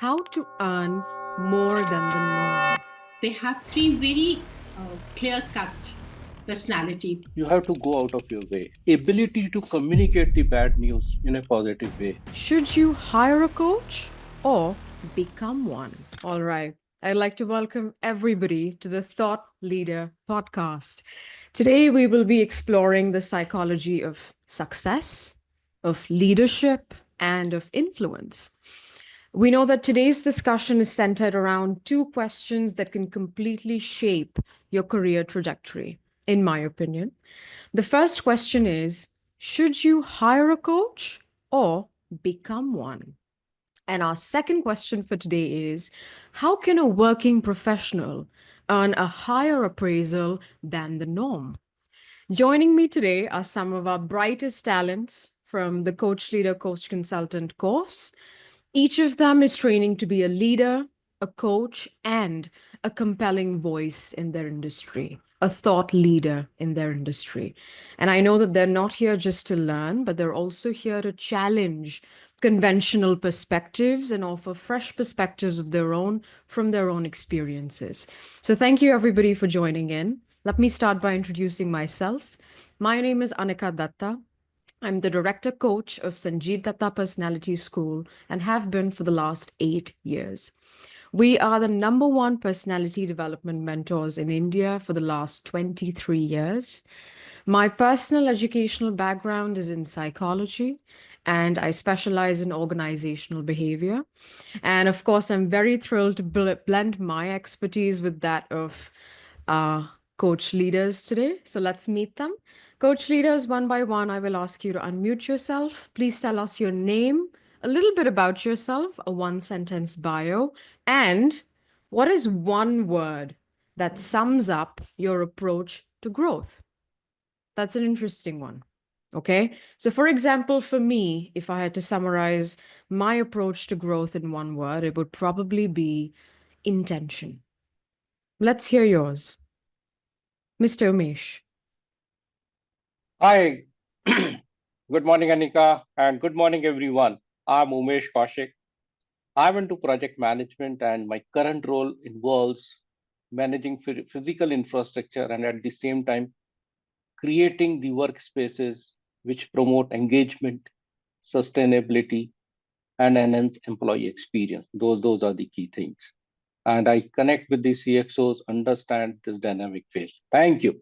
how to earn more than the norm. They have three very clear cut personality. You have to go out of your way. Ability to communicate the bad news in a positive way. Should you hire a coach or become one? All right. I'd like to welcome everybody to the Thought Leader podcast. Today, we will be exploring the psychology of success, of leadership, and of influence. We know that today's discussion is centered around two questions that can completely shape your career trajectory, in my opinion. The first question is, should you hire a coach or become one? And our second question for today is, how can a working professional earn a higher appraisal than the norm? Joining me today are some of our brightest talents from the Coach Leader Coach Consultant course. Each of them is training to be a leader, a coach, and a compelling voice in their industry, a thought leader in their industry. And I know that they're not here just to learn, but they're also here to challenge conventional perspectives and offer fresh perspectives of their own from their own experiences. So thank you everybody for joining in. Let me start by introducing myself. My name is Anika Datta. I'm the director coach of Sanjeev Datta Personality School and have been for the last 8 years. We are the number one personality development mentors in India for the last 23 years. My personal educational background is in psychology, and I specialize in organizational behavior. And of course, I'm very thrilled to blend my expertise with that of coach leaders today. So let's meet them. Coach leaders, one by one, I will ask you to unmute yourself. Please tell us your name, a little bit about yourself, a one sentence bio, and what is one word that sums up your approach to growth? That's an interesting one. Okay. So, for example, for me, if I had to summarize my approach to growth in one word, it would probably be intention. Let's hear yours, Mr. Umesh. Hi, good morning, Anika, and good morning, everyone. I'm Umesh Kaushik. I'm into project management, and my current role involves managing physical infrastructure and at the same time creating the workspaces which promote engagement, sustainability, and enhance employee experience. Those are the key things. And I connect with the CXOs, understand this dynamic phase. Thank you.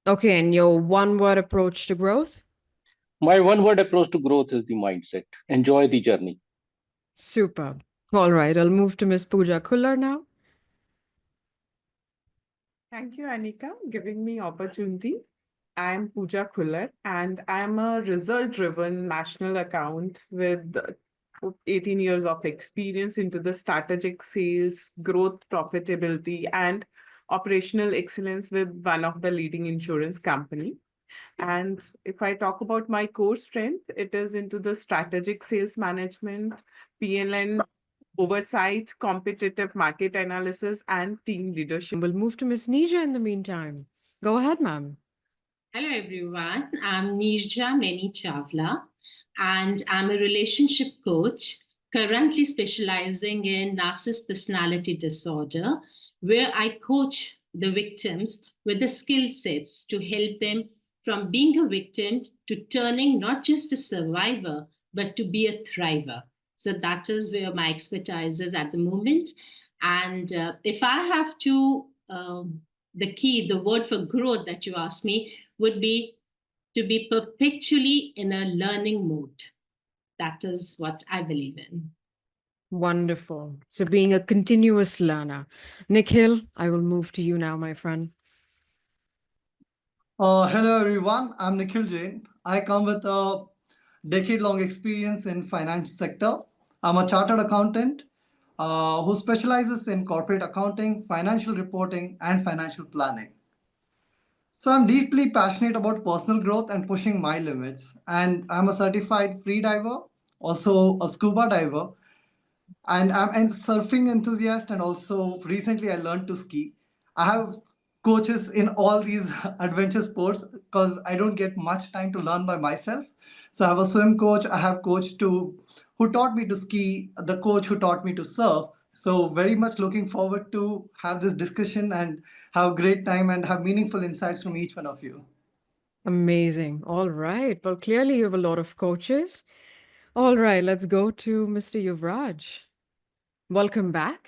Okay. And your one word approach to growth? My one word approach to growth is the mindset. Enjoy the journey. Superb. All right. I'll move to Miss Pooja Kullar now. Thank you, Anika, giving me opportunity. I am Pooja Khullar, and I am a result-driven national account with 18 years of experience into the strategic sales, growth, profitability, and operational excellence with one of the leading insurance company. And if I talk about my core strength, it is into the strategic sales management, PLN oversight, competitive market analysis, and team leadership. We'll move to Miss Nija in the meantime. Go ahead, ma'am. Hello, everyone. I'm Nirja Meni Chawla, and I'm a relationship coach currently specializing in narcissist personality disorder, where I coach the victims with the skill sets to help them from being a victim to turning not just a survivor, but to be a thriver. So that is where my expertise is at the moment. And if I have to, the key, the word for growth that you asked me would be to be perpetually in a learning mode. That is what I believe in. Wonderful. So, being a continuous learner. Nikhil, I will move to you now, my friend. Hello everyone, I'm Nikhil Jain. I come with a decade-long experience in finance sector. I'm a chartered accountant who specializes in corporate accounting, financial reporting, and financial planning. So I'm deeply passionate about personal growth and pushing my limits. And I'm a certified free diver, also a scuba diver, and I'm a surfing enthusiast. And also recently I learned to ski. I have coaches in all these adventure sports because I don't get much time to learn by myself. So I have a swim coach, I have coach to who taught me to ski, the coach who taught me to surf. So very much looking forward to have this discussion and have great time and have meaningful insights from each one of you. Amazing. All right. Well, clearly you have a lot of coaches. All right, let's go to Mr. Yuvraj. Welcome back.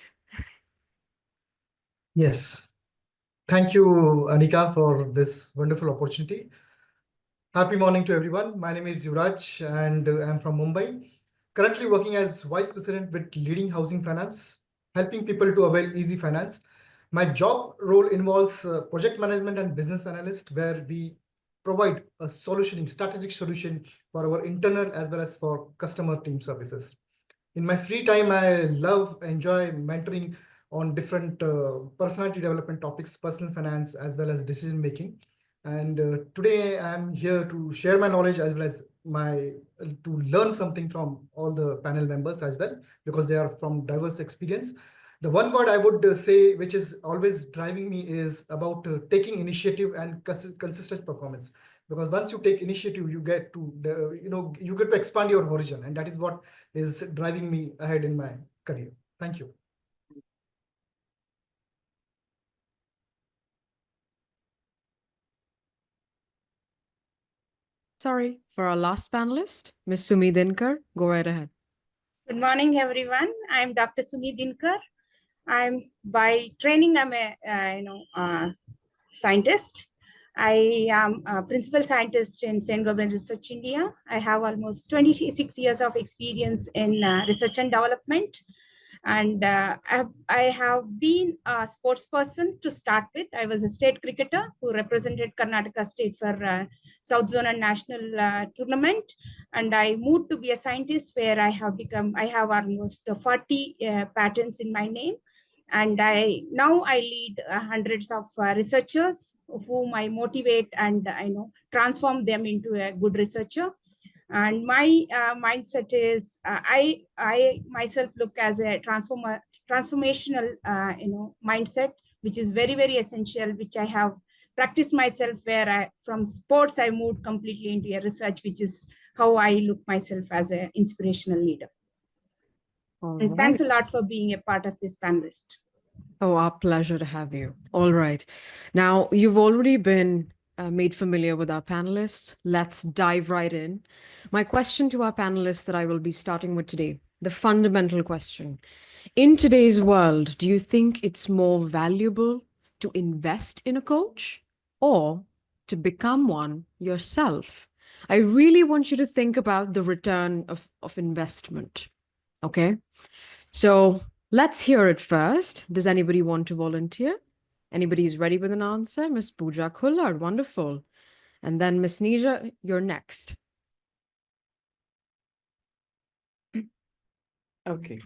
Yes. Thank you, Anika, for this wonderful opportunity. Happy morning to everyone. My name is Yuvraj and I'm from Mumbai. Currently working as Vice President with leading housing finance, helping people to avail easy finance. My job role involves project management and business analyst, where we provide a solutioning, strategic solution for our internal as well as for customer team services. In my free time, I enjoy mentoring on different personality development topics, personal finance, as well as decision making. And today I'm here to share my knowledge as well as to learn something from all the panel members as well, because they are from diverse experience. The one word I would say, which is always driving me, is about taking initiative and consistent performance. Because once you take initiative, you get to you get to expand your horizon, and that is what is driving me ahead in my career. Thank you. Sorry, for our last panelist, Ms. Sumi Dinkar, go right ahead. Good morning, everyone. I'm Dr. Sumi Dinkar. I'm by training, I'm a scientist. I am a principal scientist in St. Gobain Research India. I have almost 26 years of experience in research and development. And I have been a sports person to start with. I was a state cricketer who represented Karnataka state for South Zone and national tournament. And I moved to be a scientist, where I have almost 40 patents in my name. And now I lead hundreds of researchers whom I motivate and transform them into a good researcher. And my mindset is I myself look as a transformational mindset, which is very, very essential, which I have practiced myself, where from sports I moved completely into a research, which is how I look myself as an inspirational leader. And thanks a lot for being a part of this panelist. Oh, our pleasure to have you. All right. Now, you've already been made familiar with our panelists. Let's dive right in. My question to our panelists that I will be starting with today, the fundamental question. In today's world, do you think it's more valuable to invest in a coach or to become one yourself? I really want you to think about the return of investment. Okay. So let's hear it first. Does anybody want to volunteer? Anybody's ready with an answer? Miss Pooja Kullard, wonderful. And then Miss Nija, you're next. Okay.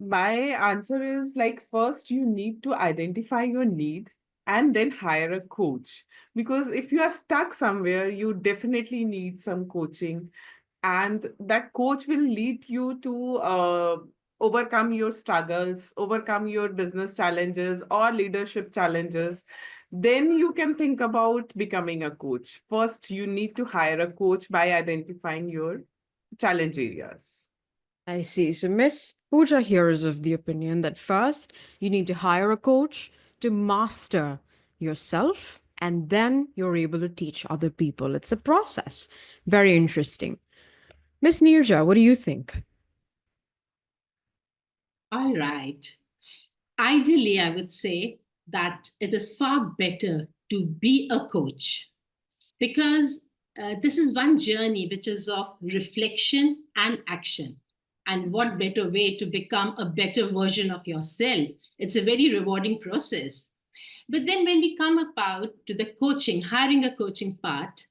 My answer is like, first you need to identify your need and then hire a coach. Because if you are stuck somewhere, you definitely need some coaching. And that coach will lead you to overcome your struggles, overcome your business challenges or leadership challenges. Then you can think about becoming a coach. First, you need to hire a coach by identifying your challenge areas. I see. So Miss Pooja here is of the opinion that first you need to hire a coach to master yourself, and then you're able to teach other people. It's a process. Very interesting. Miss Nirja, what do you think? All right. Ideally, I would say that it is far better to be a coach, because this is one journey which is of reflection and action. And what better way to become a better version of yourself? It's a very rewarding process. But then when we come about to the coaching, hiring a coaching part,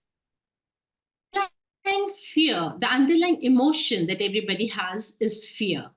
fear, the underlying emotion that everybody has is fear.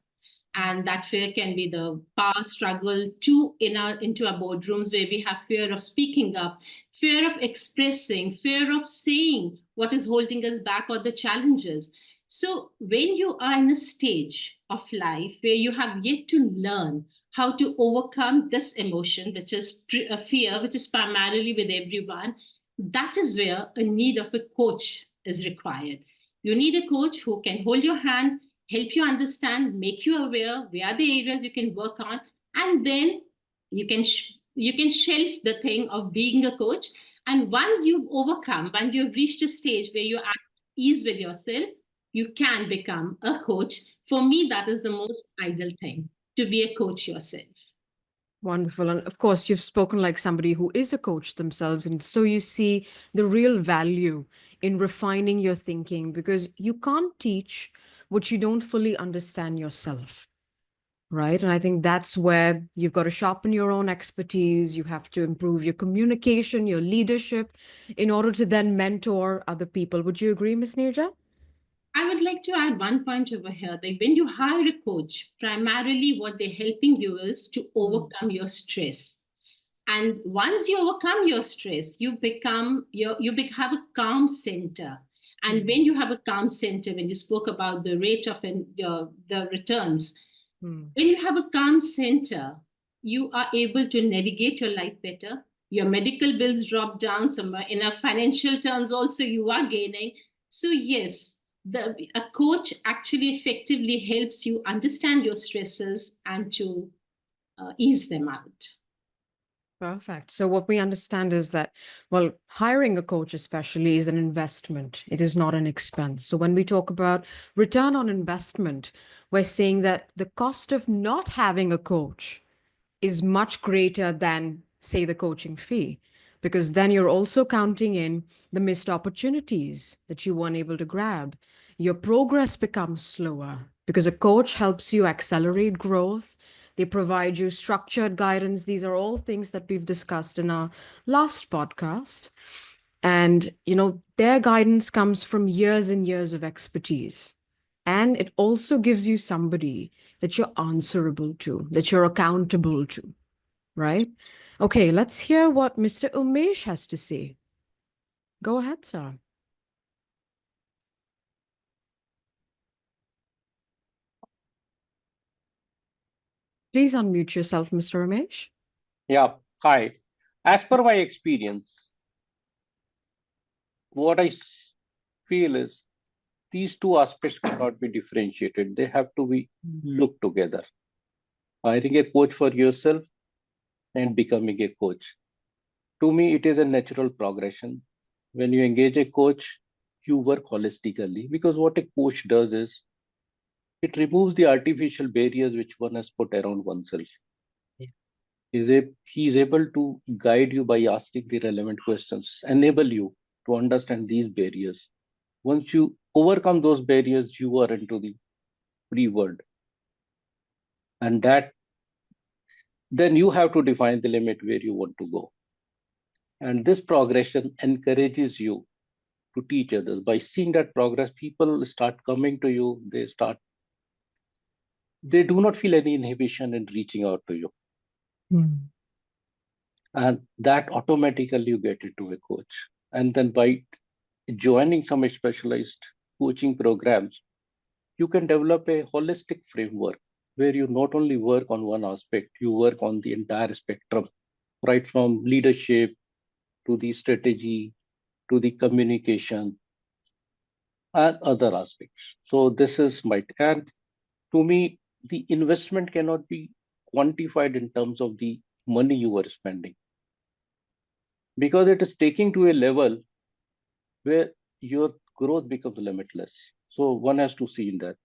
And that fear can be the power struggle into our boardrooms, where we have fear of speaking up, fear of expressing, fear of saying what is holding us back or the challenges. So when you are in a stage of life where you have yet to learn how to overcome this emotion, which is a fear, which is primarily with everyone, that is where a need of a coach is required. You need a coach who can hold your hand, help you understand, make you aware where are the areas you can work on, and then you can shelf the thing of being a coach. And once you've overcome, when you've reached a stage where you're at ease with yourself, you can become a coach. For me, that is the most ideal thing, to be a coach yourself. Wonderful. And of course, you've spoken like somebody who is a coach themselves. And so you see the real value in refining your thinking, because you can't teach what you don't fully understand yourself. Right. And I think that's where you've got to sharpen your own expertise. You have to improve your communication, your leadership in order to then mentor other people. Would you agree, Ms. Nirja? I would like to add one point over here that when you hire a coach, primarily what they're helping you is to overcome your stress. And once you overcome your stress, you have a calm center. And when you have a calm center, when you spoke about the rate of the returns, when you have a calm center, you are able to navigate your life better. Your medical bills drop down. So in a financial terms, also you are gaining. So yes, a coach actually effectively helps you understand your stresses and to ease them out. Perfect. So what we understand is that, well, hiring a coach especially is an investment. It is not an expense. So when we talk about return on investment, we're saying that the cost of not having a coach is much greater than, say, the coaching fee, because then you're also counting in the missed opportunities that you weren't able to grab. Your progress becomes slower because a coach helps you accelerate growth. They provide you structured guidance. These are all things that we've discussed in our last podcast. And, their guidance comes from years and years of expertise. And it also gives you somebody that you're answerable to, that you're accountable to, right? Okay, let's hear what Mr. Umesh has to say. Go ahead, sir. Please unmute yourself, Mr. Umesh. Yeah, hi. As per my experience, what feel is these two aspects cannot be differentiated. They have to be looked together. Hiring a coach for yourself and becoming a coach. To me, it is a natural progression. When you engage a coach, you work holistically, because what a coach does is it removes the artificial barriers which one has put around oneself. He is able to guide you by asking the relevant questions, enable you to understand these barriers. Once you overcome those barriers, you are into the free world. And then you have to define the limit where you want to go. And this progression encourages you to teach others. By seeing that progress, people start coming to you. They do not feel any inhibition in reaching out to you. And that automatically you get into a coach. And then by joining some specialized coaching programs, you can develop a holistic framework where you not only work on one aspect, you work on the entire spectrum, right from leadership to the strategy to the communication and other aspects. So this is my, and to me, the investment cannot be quantified in terms of the money you are spending, because it is taking to a level where your growth becomes limitless. So one has to see in that.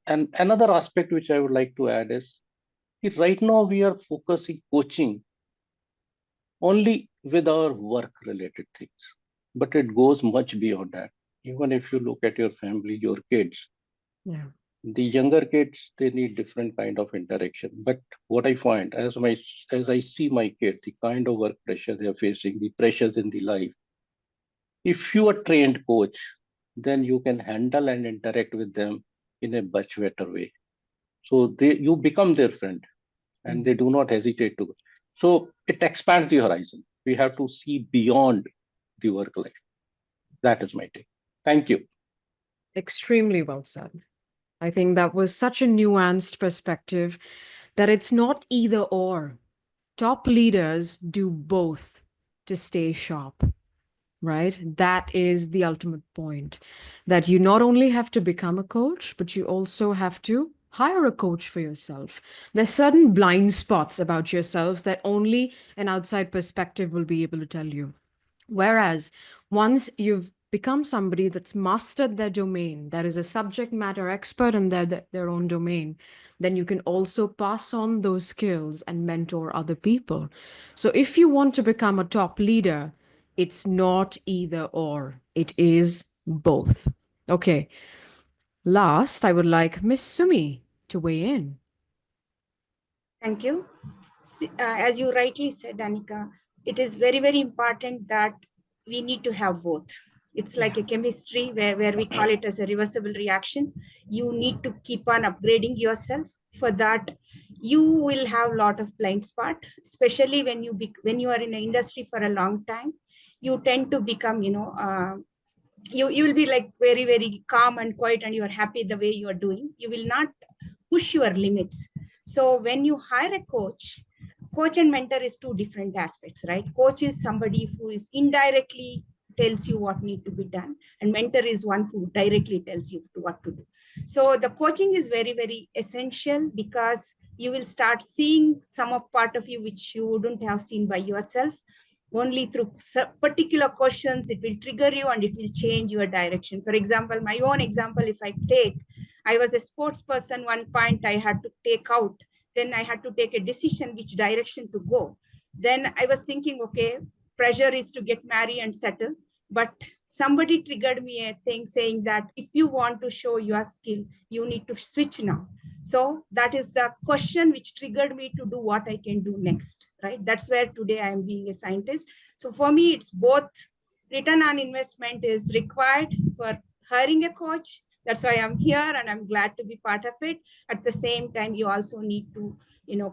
And another aspect which I would like to add is, right now we are focusing coaching only with our work related things, but it goes much beyond that. Even if you look at your family, your kids, Yeah. the younger kids, they need different kind of interaction. But what I find as I see my kids, the kind of work pressure they are facing, the pressures in the life, if you are trained coach, then you can handle and interact with them in a much better way. So you become their friend, and they do not hesitate to. So it expands the horizon. We have to see beyond the work life. That is my take. Thank you. Extremely well said. I think that was such a nuanced perspective that it's not either or. Top leaders do both to stay sharp, right? That is the ultimate point, that you not only have to become a coach, but you also have to hire a coach for yourself. There's certain blind spots about yourself that only an outside perspective will be able to tell you. Whereas once you've become somebody that's mastered their domain, that is a subject matter expert in their own domain, then you can also pass on those skills and mentor other people. So if you want to become a top leader, it's not either or, it is both. Okay. Last, I would like Miss Sumi to weigh in. Thank you. As you rightly said, Anika, it is very, very important that we need to have both. It's like a chemistry where we call it as a reversible reaction. You need to keep on upgrading yourself. For that, you will have a lot of blind spot, especially when you are in an industry for a long time. You tend to become, you will be like very, very calm and quiet, and you are happy the way you are doing. You will not push your limits. So when you hire a coach and mentor is two different aspects, right? Coach is somebody who is indirectly tells you what need to be done, and mentor is one who directly tells you what to do. So the coaching is very, very essential, because you will start seeing some of part of you which you wouldn't have seen by yourself. Only through particular questions it will trigger you, and it will change your direction. For example, my own example, if I take, I was a sports person. One point I had to take out, then I had to take a decision which direction to go. Then I was thinking, okay, pressure is to get married and settle, but somebody triggered me a thing saying that if you want to show your skill, you need to switch now. So that is the question which triggered me to do what I can do next, right? That's where today I am being a scientist. So for me, it's both. Return on investment is required for hiring a coach. That's why I'm here, and I'm glad to be part of it. At the same time, you also need to,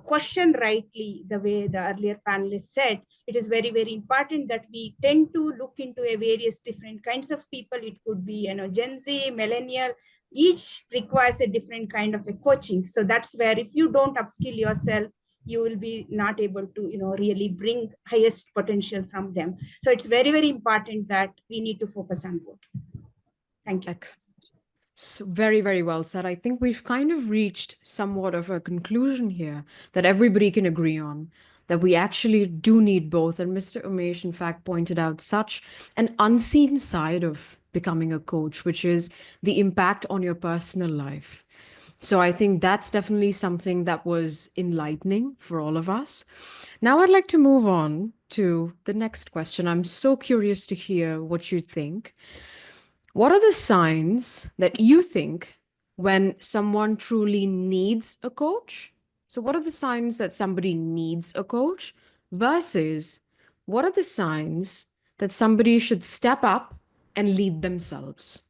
question rightly, the way the earlier panelists said. It is very, very important that we tend to look into a various different kinds of people. It could be, Gen Z, millennial, each requires a different kind of a coaching. So that's where if you don't upskill yourself, you will be not able to, really bring highest potential from them. So it's very, very important that we need to focus on both. Thank you. Excellent. So very, very well said. I think we've kind of reached somewhat of a conclusion here that everybody can agree on, that we actually do need both. And Mr. Umesh, in fact, pointed out such an unseen side of becoming a coach, which is the impact on your personal life. So I think that's definitely something that was enlightening for all of us. Now I'd like to move on to the next question. I'm so curious to hear what you think. What are the signs that you think when someone truly needs a coach? So, what are the signs that somebody needs a coach versus what are the signs that somebody should step up and lead themselves?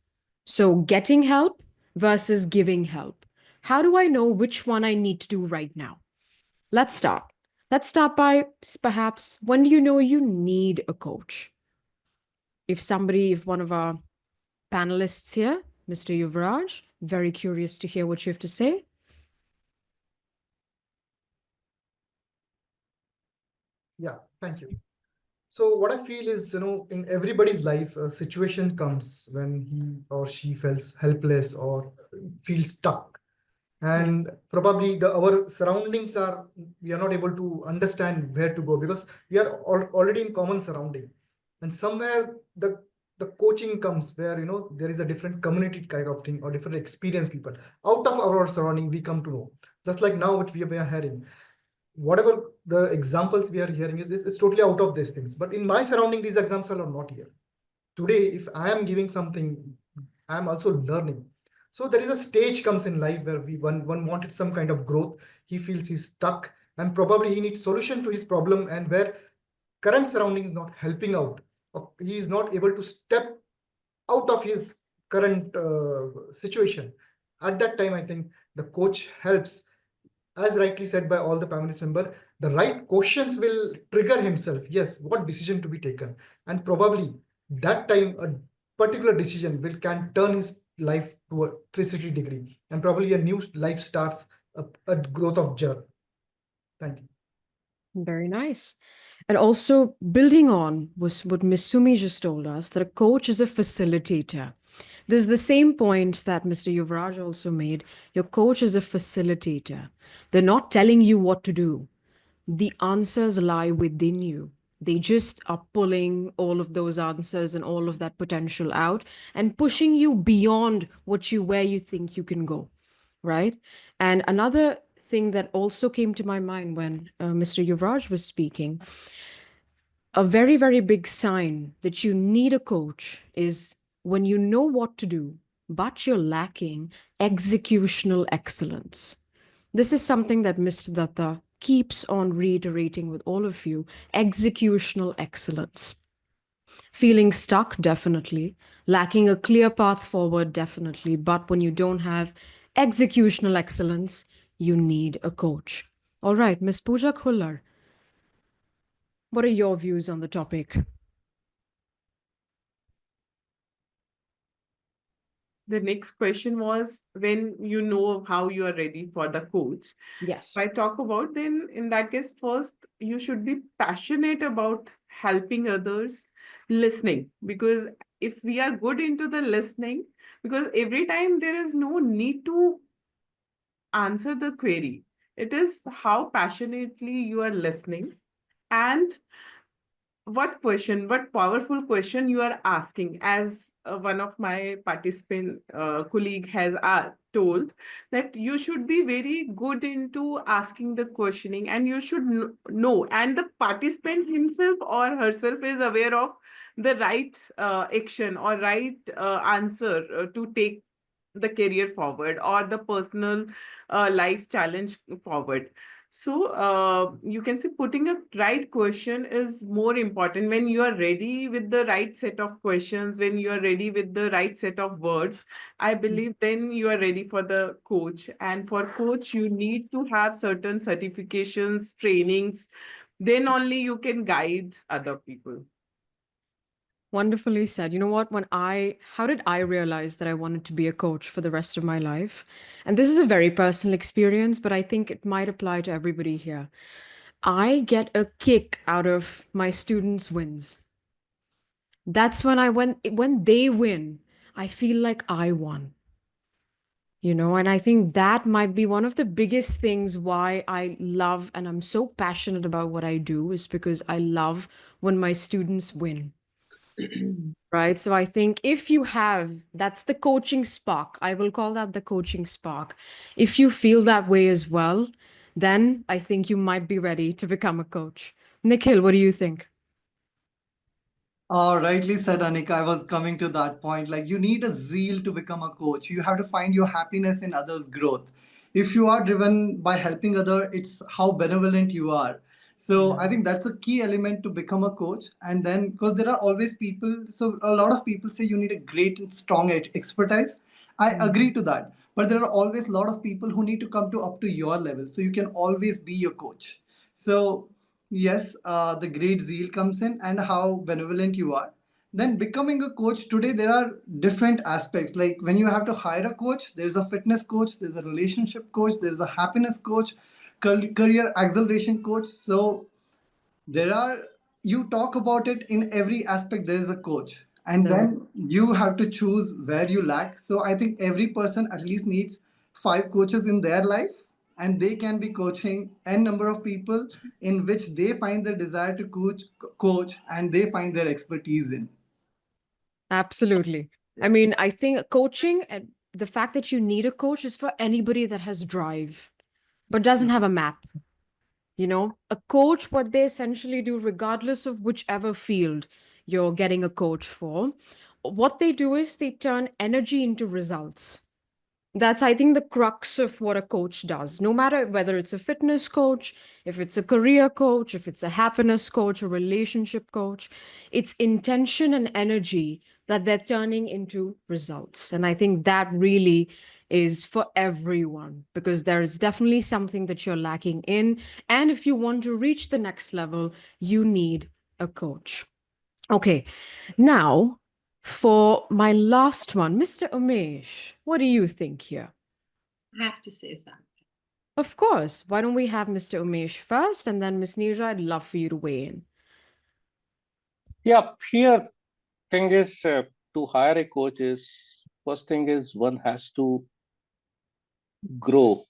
So, getting help versus giving help. How do I know which one I need to do right now? Let's start. Let's start by perhaps when do you know you need a coach? If one of our panelists here, Mr. Yuvraj, very curious to hear what you have to say. Yeah, thank you. So what I feel is, in everybody's life, a situation comes when he or she feels helpless or feels stuck. And probably our surroundings we are not able to understand where to go, because we are already in common surrounding. And somewhere the coaching comes where, there is a different community kind of thing or different experienced people. Out of our surrounding, we come to know. Just like now, which we are hearing. Whatever the examples we are hearing it's totally out of these things. But in my surrounding, these examples are not here. Today, if I am giving something, I am also learning. So there is a stage comes in life where one wanted some kind of growth. He feels he's stuck, and probably he needs solution to his problem, and where current surrounding is not helping out, or he is not able to step out of his current situation. At that time, I think the coach helps. As rightly said by all the panelist member, the right questions will trigger himself. Yes, what decision to be taken, and probably that time a particular decision can turn his life to a 360-degree, and probably a new life starts, a growth of journey. Thank you. Very nice. And also building on was what Miss Sumi just told us, that a coach is a facilitator. This is the same point that Mr. Yuvraj also made. Your coach is a facilitator. They're not telling you what to do. The answers lie within you. They just are pulling all of those answers and all of that potential out and pushing you beyond where you think you can go, right? And another thing that also came to my mind when Mr. Yuvraj was speaking, a very, very big sign that you need a coach is when you know what to do, but you're lacking executional excellence. This is something that Mr. Datta keeps on reiterating with all of you: executional excellence. Feeling stuck, definitely. Lacking a clear path forward, definitely. But when you don't have executional excellence, you need a coach. All right, Miss Pooja Khullar, what are your views on the topic? The next question was when you know how you are ready for the coach. Yes. If I talk about, then in that case, first you should be passionate about helping others, listening. Because if we are good into the listening, because every time there is no need to answer the query, it is how passionately you are listening and what powerful question you are asking. As one of my participant colleague has told, that you should be very good into asking the questioning, and you should know, and the participant himself or herself is aware of the right action or right answer to take the career forward or the personal life challenge forward. So you can say putting a right question is more important. When you are ready with the right set of questions, when you are ready with the right set of words, I believe then you are ready for the coach. And for coach, you need to have certain certifications, trainings. Then only you can guide other people. Wonderfully said. You know what? How did I realize that I wanted to be a coach for the rest of my life? And this is a very personal experience, but I think it might apply to everybody here. I get a kick out of my students' wins. That's when they win, I feel like I won. And I think that might be one of the biggest things why I love and I'm so passionate about what I do, is because I love when my students win. Right. So I think if you have, that's the coaching spark. I will call that the coaching spark. If you feel that way as well, then I think you might be ready to become a coach. Nikhil, what do you think? Rightly said, Anika. I was coming to that point. Like, you need a zeal to become a coach. You have to find your happiness in others' growth. If you are driven by helping other, it's how benevolent you are. So I think that's a key element to become a coach. And then, because there are always people, so a lot of people say you need a great and strong expertise. I agree to that. But there are always a lot of people who need to come to up to your level. So you can always be your coach. So yes, the great zeal comes in and how benevolent you are. Then becoming a coach today, there are different aspects. Like when you have to hire a coach, there's a fitness coach, there's a relationship coach, there's a happiness coach, career acceleration coach. So there are, you talk about it in every aspect, there is a coach, and There's a then you have to choose where you lack. So I think every person at least needs 5 coaches in their life, and they can be coaching n number of people in which they find the desire to coach and they find their expertise in. Absolutely. I mean, I think coaching and the fact that you need a coach is for anybody that has drive, but doesn't have a map. A coach, what they essentially do, regardless of whichever field you're getting a coach for, what they do is they turn energy into results. That's, I think, the crux of what a coach does. No matter whether it's a fitness coach, if it's a career coach, if it's a happiness coach, a relationship coach, it's intention and energy that they're turning into results. And I think that really is for everyone, because there is definitely something that you're lacking in. And if you want to reach the next level, you need a coach. Okay, now for my last one, Mr. Umesh, what do you think here? I have to say something. Of course. Why don't we have Mr. Umesh first, and then Miss Neerja, I'd love for you to weigh in. Yeah, here thing is to hire a coach is first thing is one has to grow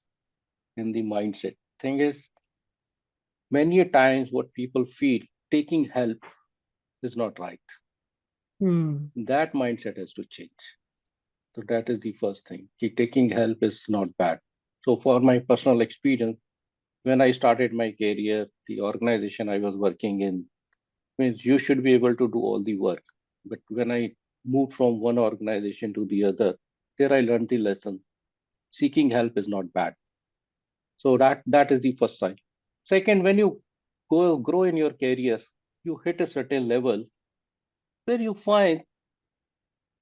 in the mindset. Thing is, many a times what people feel taking help is not right. Hmm. That mindset has to change. So that is the first thing. Taking help is not bad. So for my personal experience, when I started my career, the organization I was working in means you should be able to do all the work. But when I moved from one organization to the other, there I learned the lesson. Seeking help is not bad. So that is the first sign. Second, when you grow in your career, you hit a certain level where you find,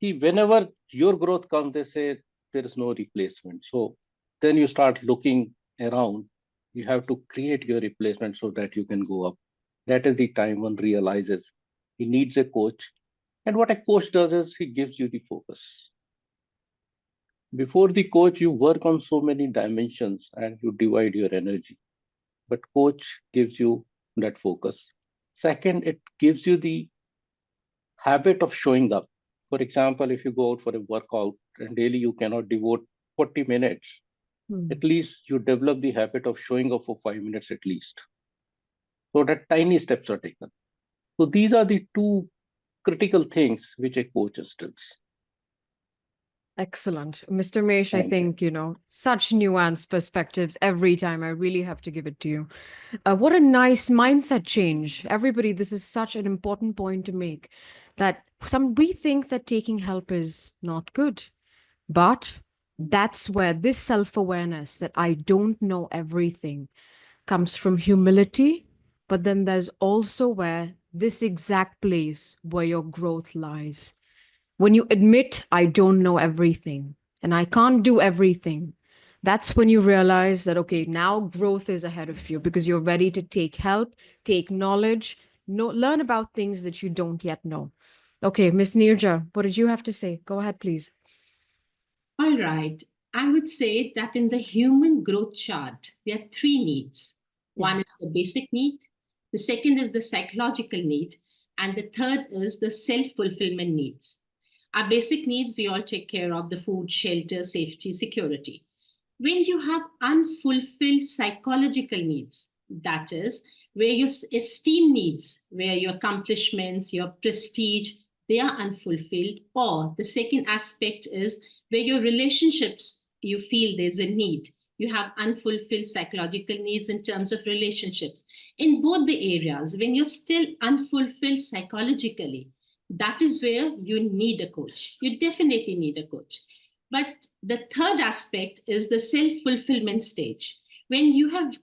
see, whenever your growth comes, they say there is no replacement. So then you start looking around. You have to create your replacement so that you can go up. That is the time one realizes he needs a coach. And what a coach does is he gives you the focus. Before the coach, you work on so many dimensions and you divide your energy. But coach gives you that focus. Second, it gives you the habit of showing up. For example, if you go out for a workout and daily you cannot devote 40 minutes, Hmm. at least you develop the habit of showing up for 5 minutes at least. So that tiny steps are taken. So these are the two critical things which a coach instills. Excellent. Mr. Mesh, I Thank you. think, such nuanced perspectives every time. I really have to give it to you. What a nice mindset change. Everybody, this is such an important point to make that we think that taking help is not good. But that's where this self awareness that I don't know everything comes from humility. But then there's also where this exact place where your growth lies. When you admit, I don't know everything and I can't do everything, that's when you realize that, okay, now growth is ahead of you because you're ready to take help, take knowledge, learn about things that you don't yet know. Okay, Miss Nirja, what did you have to say? Go ahead, please. All right. I would say that in the human growth chart, there are three needs. Yeah. One is the basic need, the second is the psychological need, and the third is the self fulfillment needs. Our basic needs, we all take care of the food, shelter, safety, security. When you have unfulfilled psychological needs, that is, where your esteem needs, where your accomplishments, your prestige, they are unfulfilled, or the second aspect is where your relationships, you feel there's a need. You have unfulfilled psychological needs in terms of relationships. In both the areas, when you're still unfulfilled psychologically, that is where you need a coach. You definitely need a coach. But the third aspect is the self fulfillment stage. When you have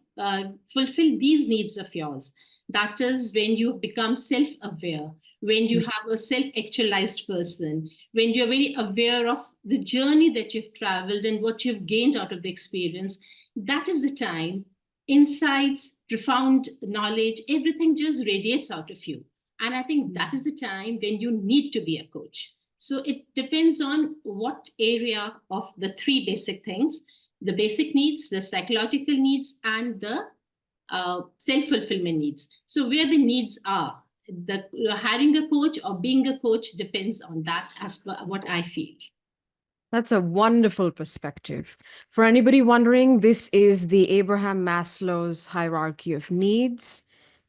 fulfilled these needs of yours, that is when you become self aware, when you have a self actualized person, when you're very aware of the journey that you've traveled and what you've gained out of the experience. That is the time insights, profound knowledge, everything just radiates out of you. And I think that is the time when you need to be a coach. So it depends on what area of the three basic things: the basic needs, the psychological needs, and the self fulfillment needs. So, where the needs are, hiring a coach or being a coach depends on that, as per what I feel. That's a wonderful perspective. For anybody wondering, this is the Abraham Maslow's hierarchy of needs.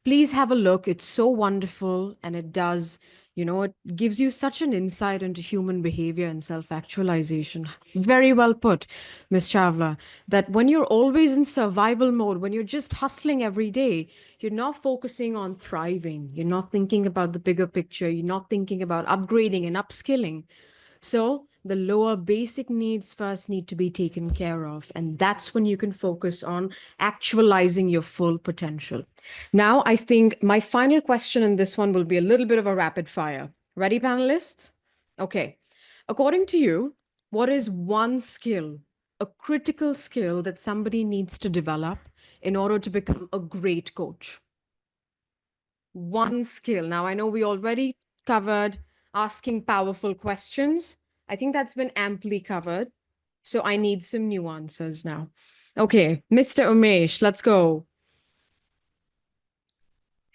Please have a look. It's so wonderful and it does, it gives you such an insight into human behavior and self actualization. Very well put, Miss Chavla, that when you're always in survival mode, when you're just hustling every day, you're not focusing on thriving. You're not thinking about the bigger picture. You're not thinking about upgrading and upskilling. So the lower basic needs first need to be taken care of. And that's when you can focus on actualizing your full potential. Now, I think my final question in this one will be a little bit of a rapid fire. Ready, panelists? Okay. According to you, what is one skill, a critical skill that somebody needs to develop in order to become a great coach? One skill. Now, I know we already covered asking powerful questions. I think that's been amply covered. So I need some nuances now. Okay, Mr. Umesh, let's go.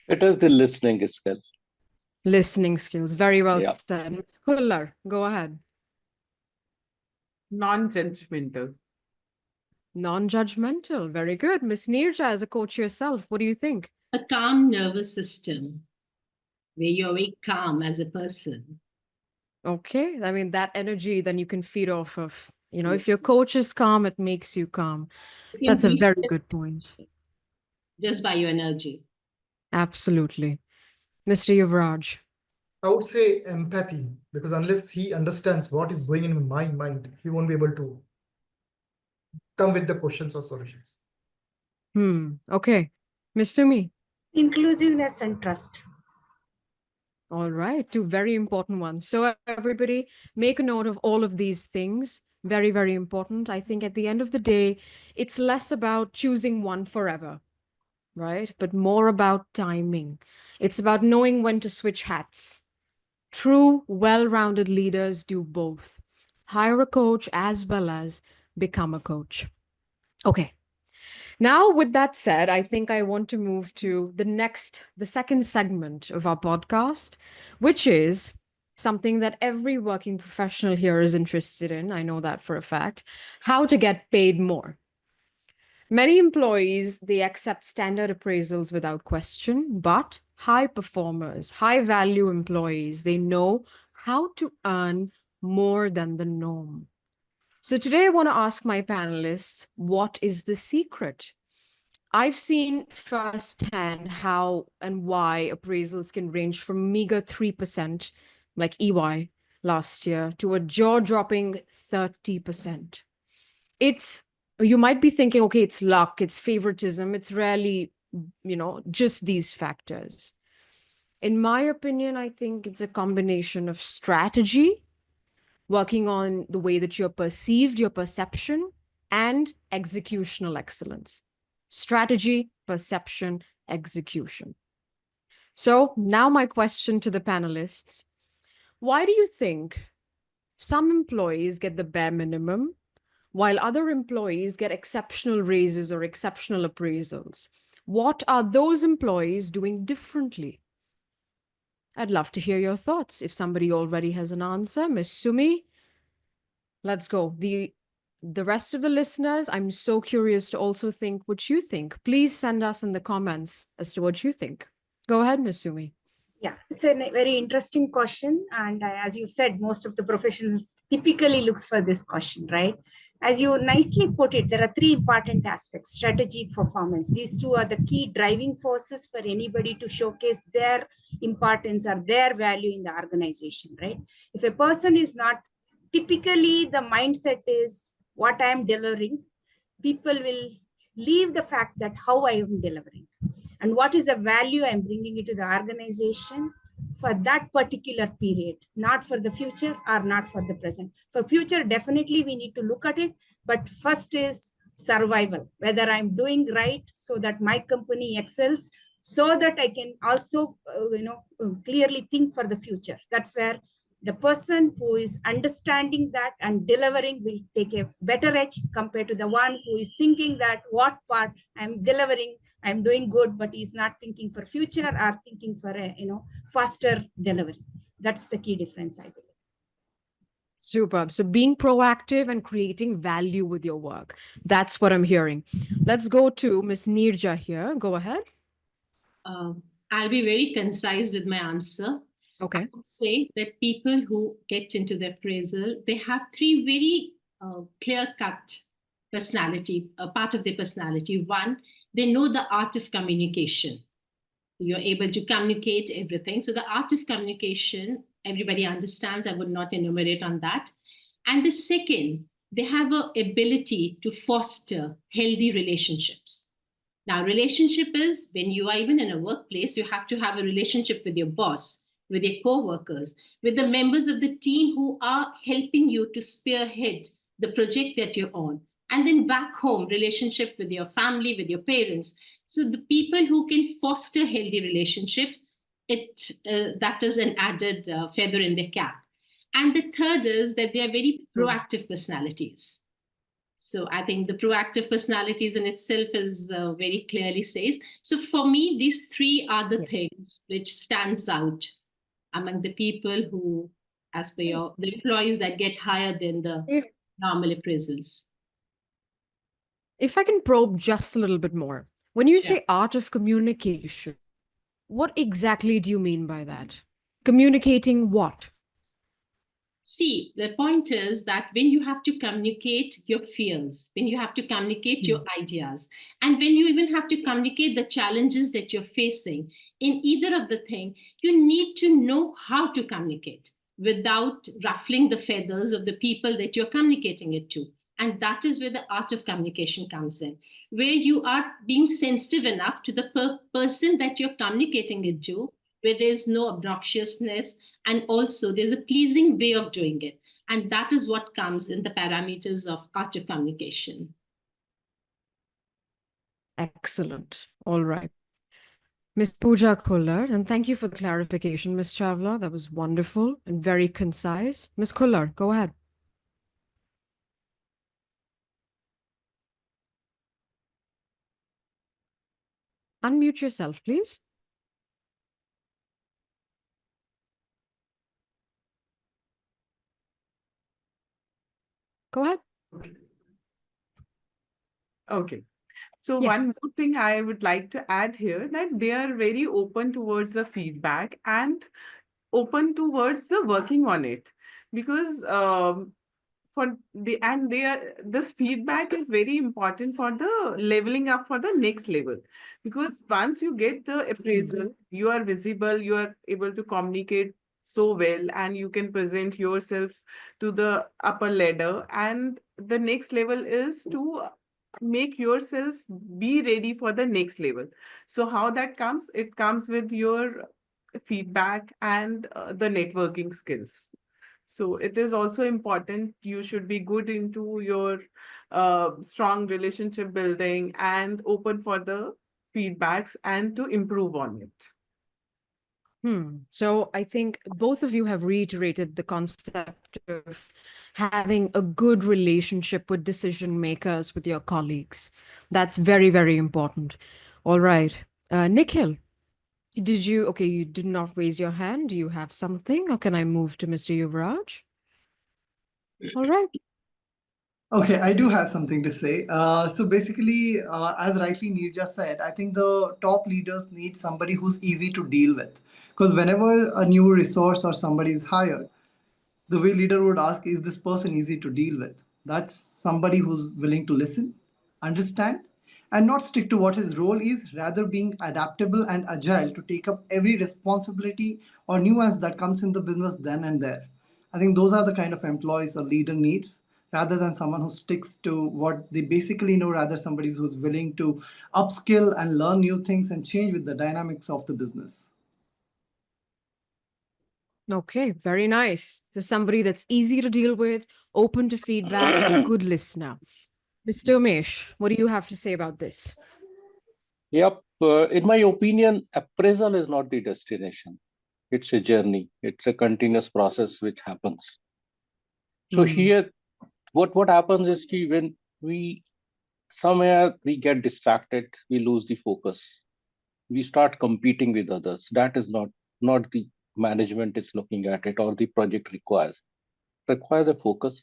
It is the listening skill. Listening skills. Very well Yeah. said. Ms. Kullar, go ahead. Non-judgmental. Non-judgmental. Very good. Miss Neerja, as a coach yourself, what do you think? A calm nervous system where you're very calm as a person. Okay. I mean, that energy then you can feed off of. You know, if your coach is calm, it makes you calm. You can That's a reach very them good point. just by your energy. Absolutely. Mr. Yuvraj. I would say empathy, because unless he understands what is going in my mind, he won't be able to come with the questions or solutions. Okay. Miss Sumi. Inclusiveness and trust. All right. Two very important ones. So everybody make a note of all of these things. Very, very important. I think at the end of the day, it's less about choosing one forever, right? But more about timing. It's about knowing when to switch hats. True, well-rounded leaders do both. Hire a coach as well as become a coach. Okay. Now, with that said, I think I want to move to the second segment of our podcast, which is something that every working professional here is interested in. I know that for a fact. How to get paid more. Many employees, they accept standard appraisals without question, but high performers, high value employees, they know how to earn more than the norm. So today I want to ask my panelists, what is the secret? I've seen firsthand how and why appraisals can range from meager 3%, like EY last year, to a jaw-dropping 30%. It's, you might be thinking, okay, it's luck, it's favoritism, it's rarely, just these factors. In my opinion, I think it's a combination of strategy, working on the way that you're perceived, your perception, and executional excellence. Strategy, perception, execution. So now my question to the panelists. Why do you think some employees get the bare minimum while other employees get exceptional raises or exceptional appraisals? What are those employees doing differently? I'd love to hear your thoughts. If somebody already has an answer, Miss Sumi, let's go. The rest of the listeners, I'm so curious to also think what you think. Please send us in the comments as to what you think. Go ahead, Miss Sumi. Yeah, it's a very interesting question. And as you said, most of the professionals typically looks for this question, right? As you nicely put it, there are three important aspects: strategy, performance. These two are the key driving forces for anybody to showcase their importance or their value in the organization, right? If a person is not, typically the mindset is what I am delivering, people will leave the fact that how I am delivering and what is the value I'm bringing into the organization for that particular period, not for the future or not for the present. For future, definitely we need to look at it, but first is survival, whether I'm doing right so that my company excels, so that I can also clearly think for the future. That's where the person who is understanding that and delivering will take a better edge compared to the one who is thinking that what part I'm delivering, I'm doing good, but he's not thinking for future or thinking for a faster delivery. That's the key difference, I believe. Superb. So being proactive and creating value with your work. That's what I'm hearing. Let's go to Miss Neerja here. Go ahead. I'll be very concise with my answer. Okay. I would say that people who get into the appraisal, they have three very clear-cut personality, a part of their personality. One, they know the art of communication. You're able to communicate everything. So the art of communication, everybody understands. I would not enumerate on that. And the second, they have an ability to foster healthy relationships. Now, relationship is when you are even in a workplace, you have to have a relationship with your boss, with your co-workers, with the members of the team who are helping you to spearhead the project that you're on. And then back home, relationship with your family, with your parents. So the people who can foster healthy relationships, that is an added feather in their cap. And the third is that they are very proactive personalities. So I think the proactive personalities in itself is very clearly says. So for me, these three are the things which stands out among the people who, as per the employees that get higher than the If normal appraisals. if I can probe just a little bit more, when you Yeah. say art of communication, what exactly do you mean by that? Communicating what? See, the point is that when you have to communicate your fears, when you have to communicate your ideas, and when you even have to communicate the challenges that you're facing in either of the thing, you need to know how to communicate without ruffling the feathers of the people that you're communicating it to. And that is where the art of communication comes in, where you are being sensitive enough to the person that you're communicating it to, where there's no obnoxiousness, and also there's a pleasing way of doing it. And that is what comes in the parameters of art of communication. Excellent. All right. Ms. Pooja Khullar, and thank you for the clarification, Ms. Chawla. That was wonderful and very concise. Ms. Khullar, go ahead. Unmute yourself, please. Go ahead. Okay. So Yeah. one more thing I would like to add here, that they are very open towards the feedback and open towards the working on it, because for the and they are this feedback is very important for the leveling up for the next level, because once you get the appraisal, you are visible, you are able to communicate so well, and you can present yourself to the upper ladder, and the next level is to make yourself be ready for the next level. So how that comes, it comes with your feedback and the networking skills. So it is also important, you should be good into your strong relationship building and open for the feedbacks and to improve on it. So I think both of you have reiterated the concept of having a good relationship with decision makers, with your colleagues. That's very, very important. All right. Nikhil, you did not raise your hand. Do you have something, or can I move to Mr. Yuvraj? All right. Okay, I do have something to say. So basically, as rightly Neerja said, I think the top leaders need somebody who's easy to deal with. Because whenever a new resource or somebody is hired, the way leader would ask, is this person easy to deal with? That's somebody who's willing to listen, understand, and not stick to what his role is, rather being adaptable and agile to take up every responsibility or nuance that comes in the business then and there. I think those are the kind of employees a leader needs, rather than someone who sticks to what they basically know, rather somebody who's willing to upskill and learn new things and change with the dynamics of the business. Okay, very nice. So somebody that's easy to deal with, open to feedback, a good listener. Mr. Umesh, what do you have to say about this? Yep. In my opinion, appraisal is not the destination. It's a journey. It's a continuous process which happens. So here, what happens is ki when we somewhere we get distracted, we lose the focus. We start competing with others. That is not the management is looking at it or the project requires. Requires a focus.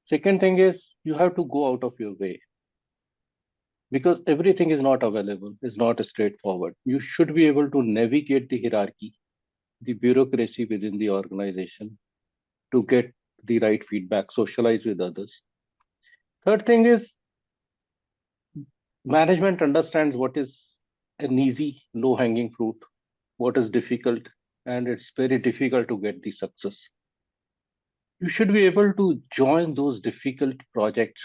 Second thing is you have to go out of your way because everything is not available, is not straightforward. You should be able to navigate the hierarchy, the bureaucracy within the organization to get the right feedback, socialize with others. Third thing is management understands what is an easy, low hanging fruit, what is difficult, and it's very difficult to get the success. You should be able to join those difficult projects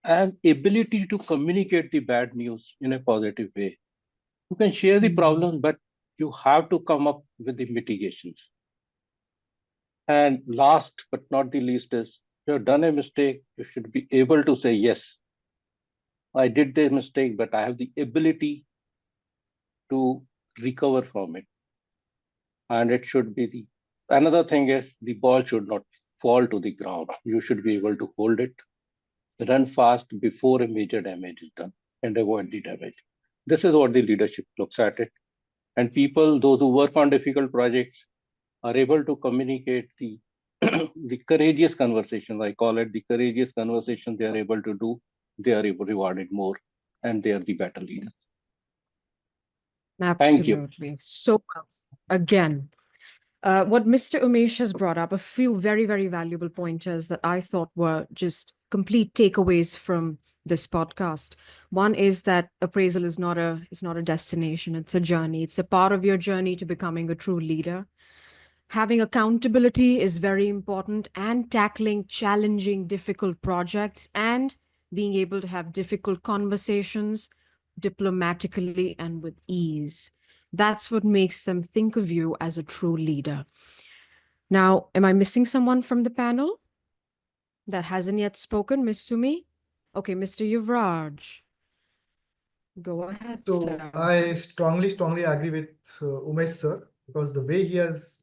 and ability to communicate the bad news in a positive way. You can share the problems, but you have to come up with the mitigations. And last but not the least is you have done a mistake, you should be able to say, yes, I did this mistake, but I have the ability to recover from it. And it should be the another thing is the ball should not fall to the ground. You should be able to hold it, run fast before a major damage is done, and avoid the damage. This is what the leadership looks at it. And people, those who work on difficult projects, are able to communicate the the courageous conversations. I call it the courageous conversation they are able to do. They are able rewarded more, and they are the better leaders. Thank you. Absolutely. So well said. Again, what Mr. Umesh has brought up, a few very, very valuable pointers that I thought were just complete takeaways from this podcast. One is that appraisal is not a destination, it's a journey. It's a part of your journey to becoming a true leader. Having accountability is very important, and tackling challenging, difficult projects and being able to have difficult conversations diplomatically and with ease. That's what makes them think of you as a true leader. Now, am I missing someone from the panel that hasn't yet spoken, Miss Sumi? Okay, Mr. Yuvraj. Go ahead, So sir. I strongly agree with Umesh sir, because the way his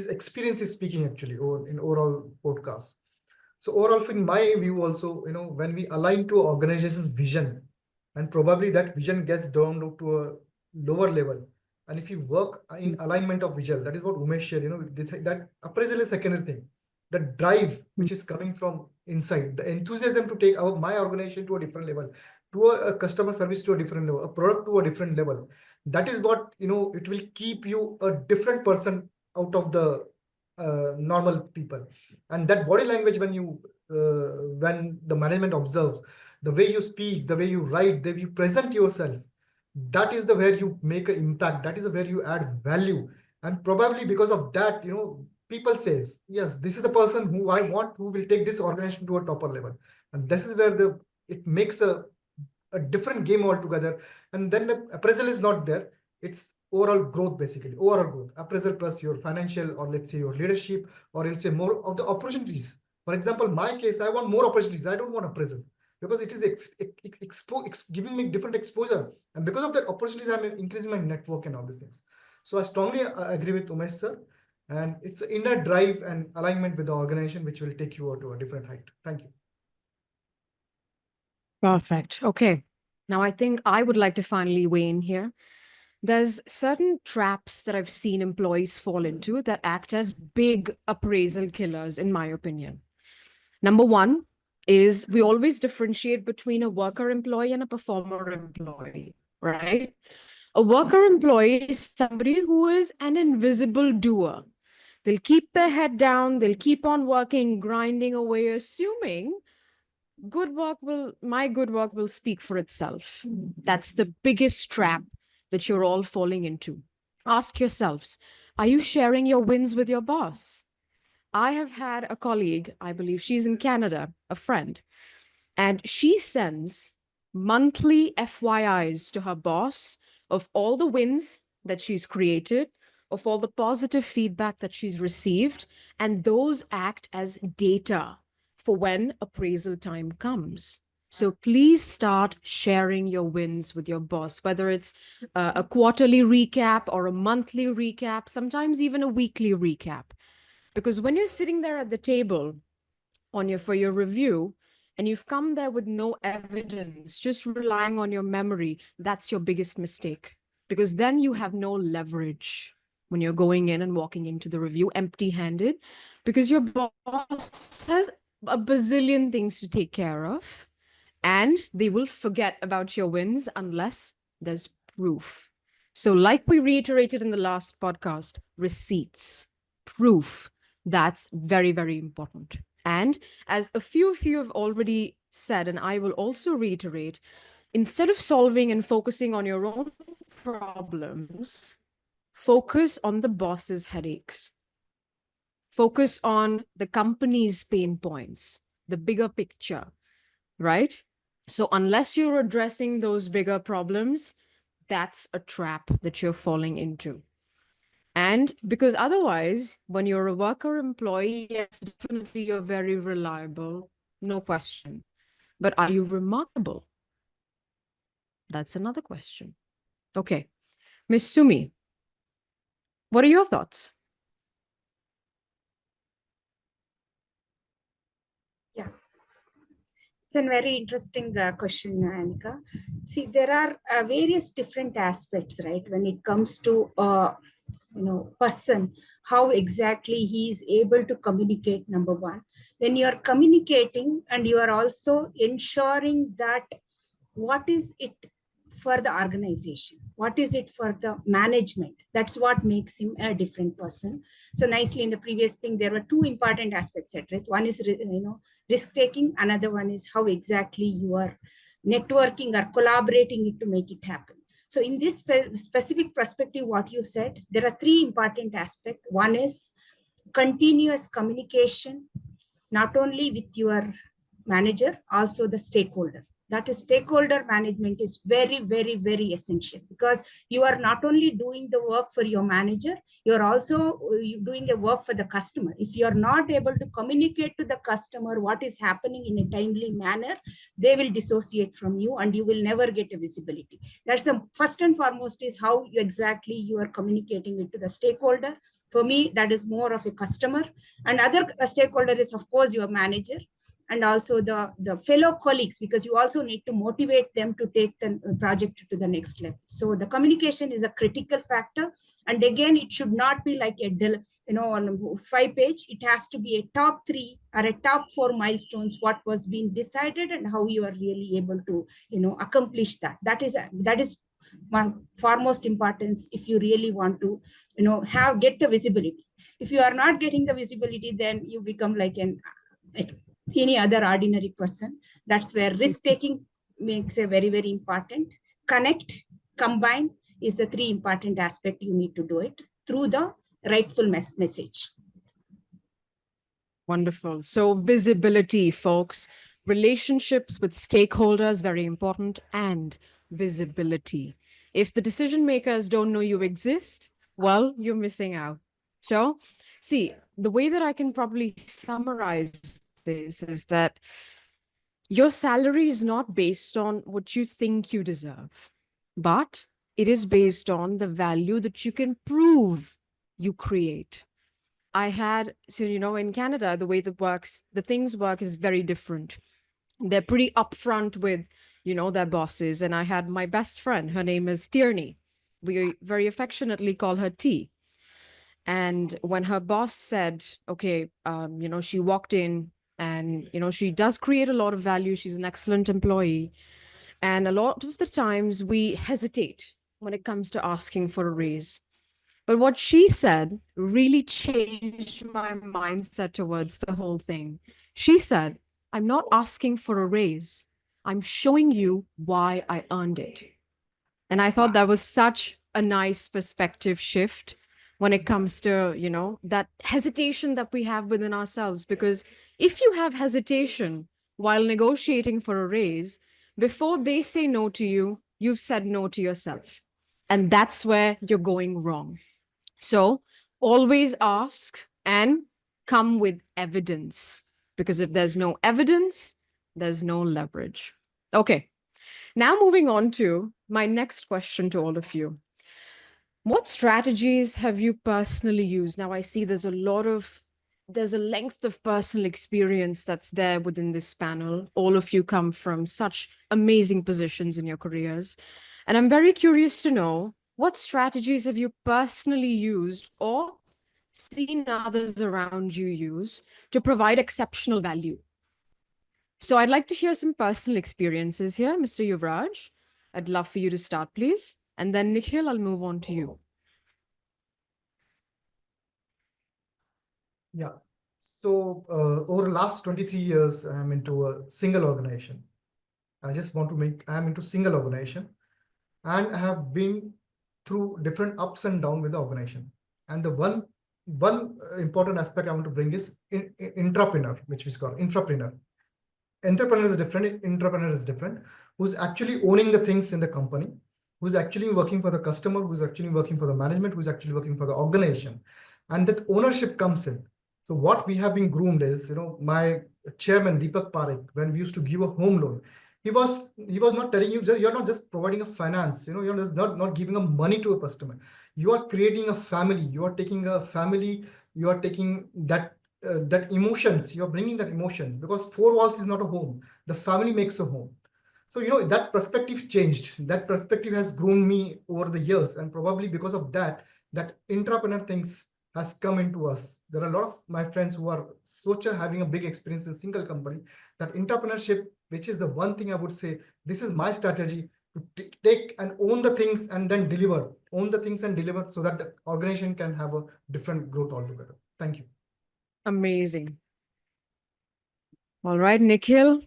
experience is speaking actually in overall podcast. So overall, in my view also, when we align to organization's vision, and probably that vision gets down to a lower level, and if you work in alignment of vision, that is what Umesh shared, that appraisal is secondary thing. The drive which is coming from inside, the enthusiasm to take my organization to a different level, to a customer service to a different level, a product to a different level. That is what, it will keep you a different person out of the normal people. And that body language, when the management observes the way you speak, the way you write, the way you present yourself, that is the where you make an impact, that is where you add value. And probably because of that, people says, yes, this is the person who I want, who will take this organization to a topper level. And this is where it makes a different game altogether. And then the appraisal is not there, it's overall growth, basically overall growth. Appraisal plus your financial, or let's say your leadership, or let's say more of the opportunities. For example, my case, I want more opportunities, I don't want appraisal, because it is giving me different exposure, and because of that opportunities, I'm increasing my network and all these things. So I strongly agree with Umesh sir, and it's inner drive and alignment with the organization which will take you to a different height. Thank you. Perfect. Okay. Now I think I would like to finally weigh in here. There's certain traps that I've seen employees fall into that act as big appraisal killers, in my opinion. Number one is we always differentiate between a worker employee and a performer employee, right? A worker employee is somebody who is an invisible doer. They'll keep their head down, they'll keep on working, grinding away, assuming my good work will speak for itself. That's the biggest trap that you're all falling into. Ask yourselves, are you sharing your wins with your boss? I have had a colleague, I believe she's in Canada, a friend, and she sends monthly FYIs to her boss of all the wins that she's created, of all the positive feedback that she's received, and those act as data for when appraisal time comes. So please start sharing your wins with your boss, whether it's a quarterly recap or a monthly recap, sometimes even a weekly recap. Because when you're sitting there at the table for your review, and you've come there with no evidence, just relying on your memory, that's your biggest mistake. Because then you have no leverage when you're going in and walking into the review empty-handed, because your boss has a bazillion things to take care of, and they will forget about your wins unless there's proof. So, like we reiterated in the last podcast, receipts, proof, that's very, very important. And as a few of you have already said, and I will also reiterate, instead of solving and focusing on your own problems, focus on the boss's headaches. Focus on the company's pain points, the bigger picture, right? So unless you're addressing those bigger problems, that's a trap that you're falling into. And because otherwise, when you're a worker employee, yes, definitely you're very reliable, no question. But are you remarkable? That's another question. Okay. Miss Sumi, what are your thoughts? Yeah, it's a very interesting question, Anika. See, there are various different aspects, right, when it comes to person, how exactly he is able to communicate. Number one, when you are communicating and you are also ensuring that what is it for the organization, what is it for the management, that's what makes him a different person. So nicely in the previous thing there were two important aspects at it. One is risk taking, another one is how exactly you are networking or collaborating it to make it happen. So in this specific perspective, what you said, there are three important aspects. One is continuous communication, not only with your manager, also the stakeholder. That is, stakeholder management is very, very, very essential, because you are not only doing the work for your manager, you're also doing the work for the customer. If you are not able to communicate to the customer what is happening in a timely manner, they will dissociate from you and you will never get a visibility. That's the first and foremost, is how you exactly you are communicating it to the stakeholder. For me, that is more of a customer, and other stakeholder is of course your manager, and also the fellow colleagues, because you also need to motivate them to take the project to the next level. So the communication is a critical factor, and again it should not be like a on a 5-page. It has to be a top 3 or a top 4 milestones, what was being decided and how you are really able to accomplish that. That is foremost importance if you really want to get the visibility. If you are not getting the visibility, then you become like any other ordinary person. That's where risk taking makes a very, very important. Connect, combine is the 3 important aspect. You need to do it through the rightful message. Wonderful. So visibility, folks. Relationships with stakeholders, very important, and visibility. If the decision makers don't know you exist, well, you're missing out. So, see, the way that I can probably summarize this is that your salary is not based on what you think you deserve, but it is based on the value that you can prove you create. I had, so, in Canada, the way the things work is very different. They're pretty upfront with, their bosses. And I had my best friend, her name is Tierney. We very affectionately call her T. And when her boss said, okay, she walked in and, she does create a lot of value. She's an excellent employee. And a lot of the times we hesitate when it comes to asking for a raise. But what she said really changed my mindset towards the whole thing. She said, I'm not asking for a raise. I'm showing you why I earned it. And I thought that was such a nice perspective shift when it comes to, that hesitation that we have within ourselves. Because if you have hesitation while negotiating for a raise, before they say no to you, you've said no to yourself. And that's where you're going wrong. So always ask and come with evidence, because if there's no evidence, there's no leverage. Okay. Now moving on to my next question to all of you. What strategies have you personally used? Now I see there's a length of personal experience that's there within this panel. All of you come from such amazing positions in your careers. And I'm very curious to know, what strategies have you personally used or seen others around you use to provide exceptional value? So I'd like to hear some personal experiences here, Mr. Yuvraj. I'd love for you to start, please. And then Nikhil, I'll move on to you. Yeah. So over the last 23 years, I'm into a single organization. I'm into single organization, and I have been through different ups and downs with the organization. And the one important aspect I want to bring is intrapreneur, which is called infrapreneur. Entrepreneur is different, intrapreneur is different, who's actually owning the things in the company, who's actually working for the customer, who's actually working for the management, who's actually working for the organization. And that ownership comes in. So what we have been groomed is, my chairman, Deepak Parekh, when we used to give a home loan, he was not telling you, you're not just providing a finance, you're just not giving a money to a customer. You are creating a family. You are taking a family. You are taking that emotions. You're bringing that emotions, because 4 walls is not a home. The family makes a home. So, that perspective changed. That perspective has grown me over the years. And probably because of that, that entrepreneur things has come into us. There are a lot of my friends who are having a big experience in single company. That entrepreneurship, which is the one thing I would say, this is my strategy to take and own the things and then deliver. Own the things and deliver so that the organization can have a different growth altogether. Thank you. Amazing. All right, Nikhil,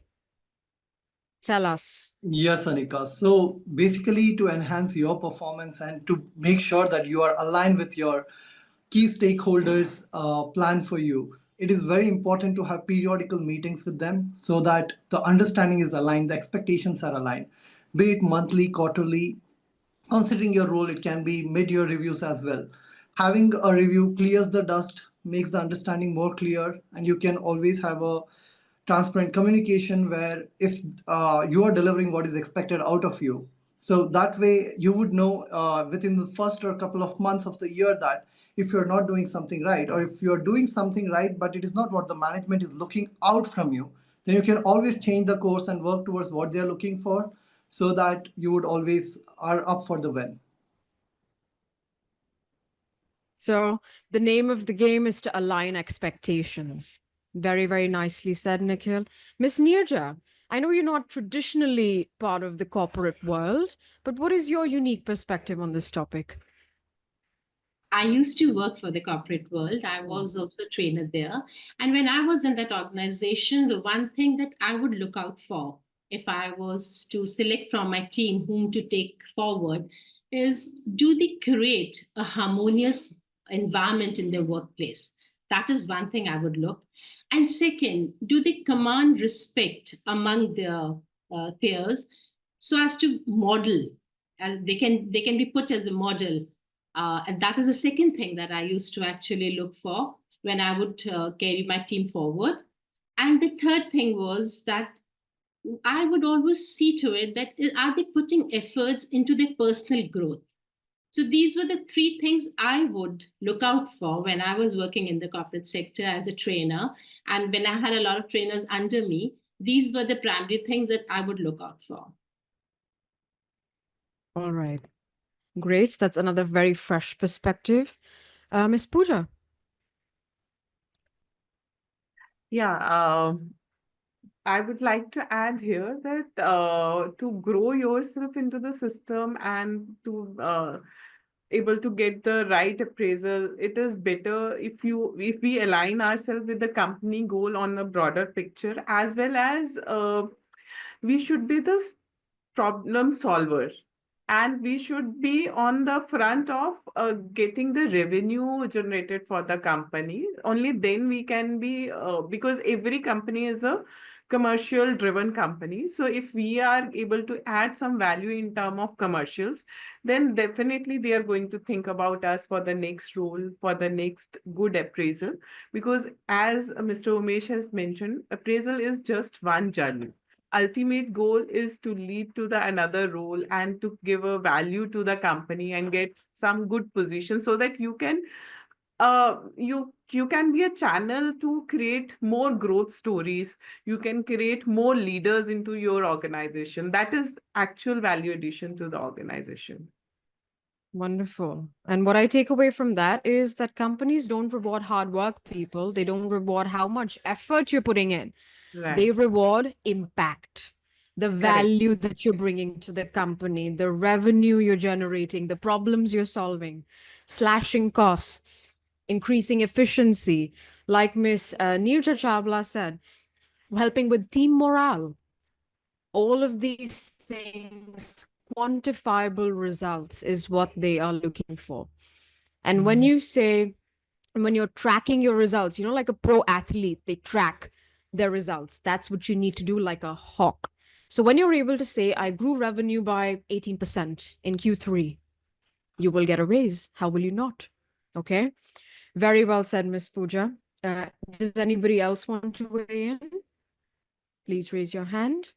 tell us. Yes, Anika. So basically, to enhance your performance and to make sure that you are aligned with your key stakeholders' plan for you, it is very important to have periodical meetings with them so that the understanding is aligned, the expectations are aligned, be it monthly, quarterly. Considering your role, it can be mid-year reviews as well. Having a review clears the dust, makes the understanding more clear, and you can always have a transparent communication where if you are delivering what is expected out of you, so that way you would know within the first or couple of months of the year that if you're not doing something right, or if you're doing something right but it is not what the management is looking out from you, then you can always change the course and work towards what they're looking for, so that you would always are up for the win. So the name of the game is to align expectations. Very, very nicely said, Nikhil. Miss Nirja, I know you're not traditionally part of the corporate world, but what is your unique perspective on this topic? I used to work for the corporate world. I was also a trainer there. And when I was in that organization, the one thing that I would look out for if I was to select from my team whom to take forward is, do they create a harmonious environment in their workplace? That is one thing I would look. And second, do they command respect among their peers so as to model? They can be put as a model, and that is the second thing that I used to actually look for when I would carry my team forward. And the third thing was that I would always see to it that are they putting efforts into their personal growth? So these were the three things I would look out for when I was working in the corporate sector as a trainer. And when I had a lot of trainers under me, these were the primary things that I would look out for. All right. Great. That's another very fresh perspective. Miss Pooja. Yeah, I would like to add here that to grow yourself into the system and to able to get the right appraisal, it is better if we align ourselves with the company goal on a broader picture, as well as we should be the problem solver, and we should be on the front of getting the revenue generated for the company. Only then we can be because every company is a commercial driven company. So if we are able to add some value in term of commercials, then definitely they are going to think about us for the next role, for the next good appraisal. Because as Mr. Umesh has mentioned, appraisal is just one journey. Ultimate goal is to lead to the another role and to give a value to the company and get some good position, so that you can you can be a channel to create more growth stories. You can create more leaders into your organization. That is actual value addition to the organization. Wonderful. And what I take away from that is that companies don't reward hard work, people. They don't reward how much effort you're putting in. They Right. reward impact, the Correct. value that you're bringing to the company, the revenue you're generating, the problems you're solving, slashing costs, increasing efficiency. Like Miss Neerja Chawla said, helping with team morale. All of these things, quantifiable results is what they are looking for. And when you say, when you're tracking your results, like a pro athlete, they track their results. That's what you need to do, like a hawk. So when you're able to say, I grew revenue by 18% in Q3, you will get a raise. How will you not? Okay. Very well said, Miss Pooja. Does anybody else want to weigh in? Please raise your hand.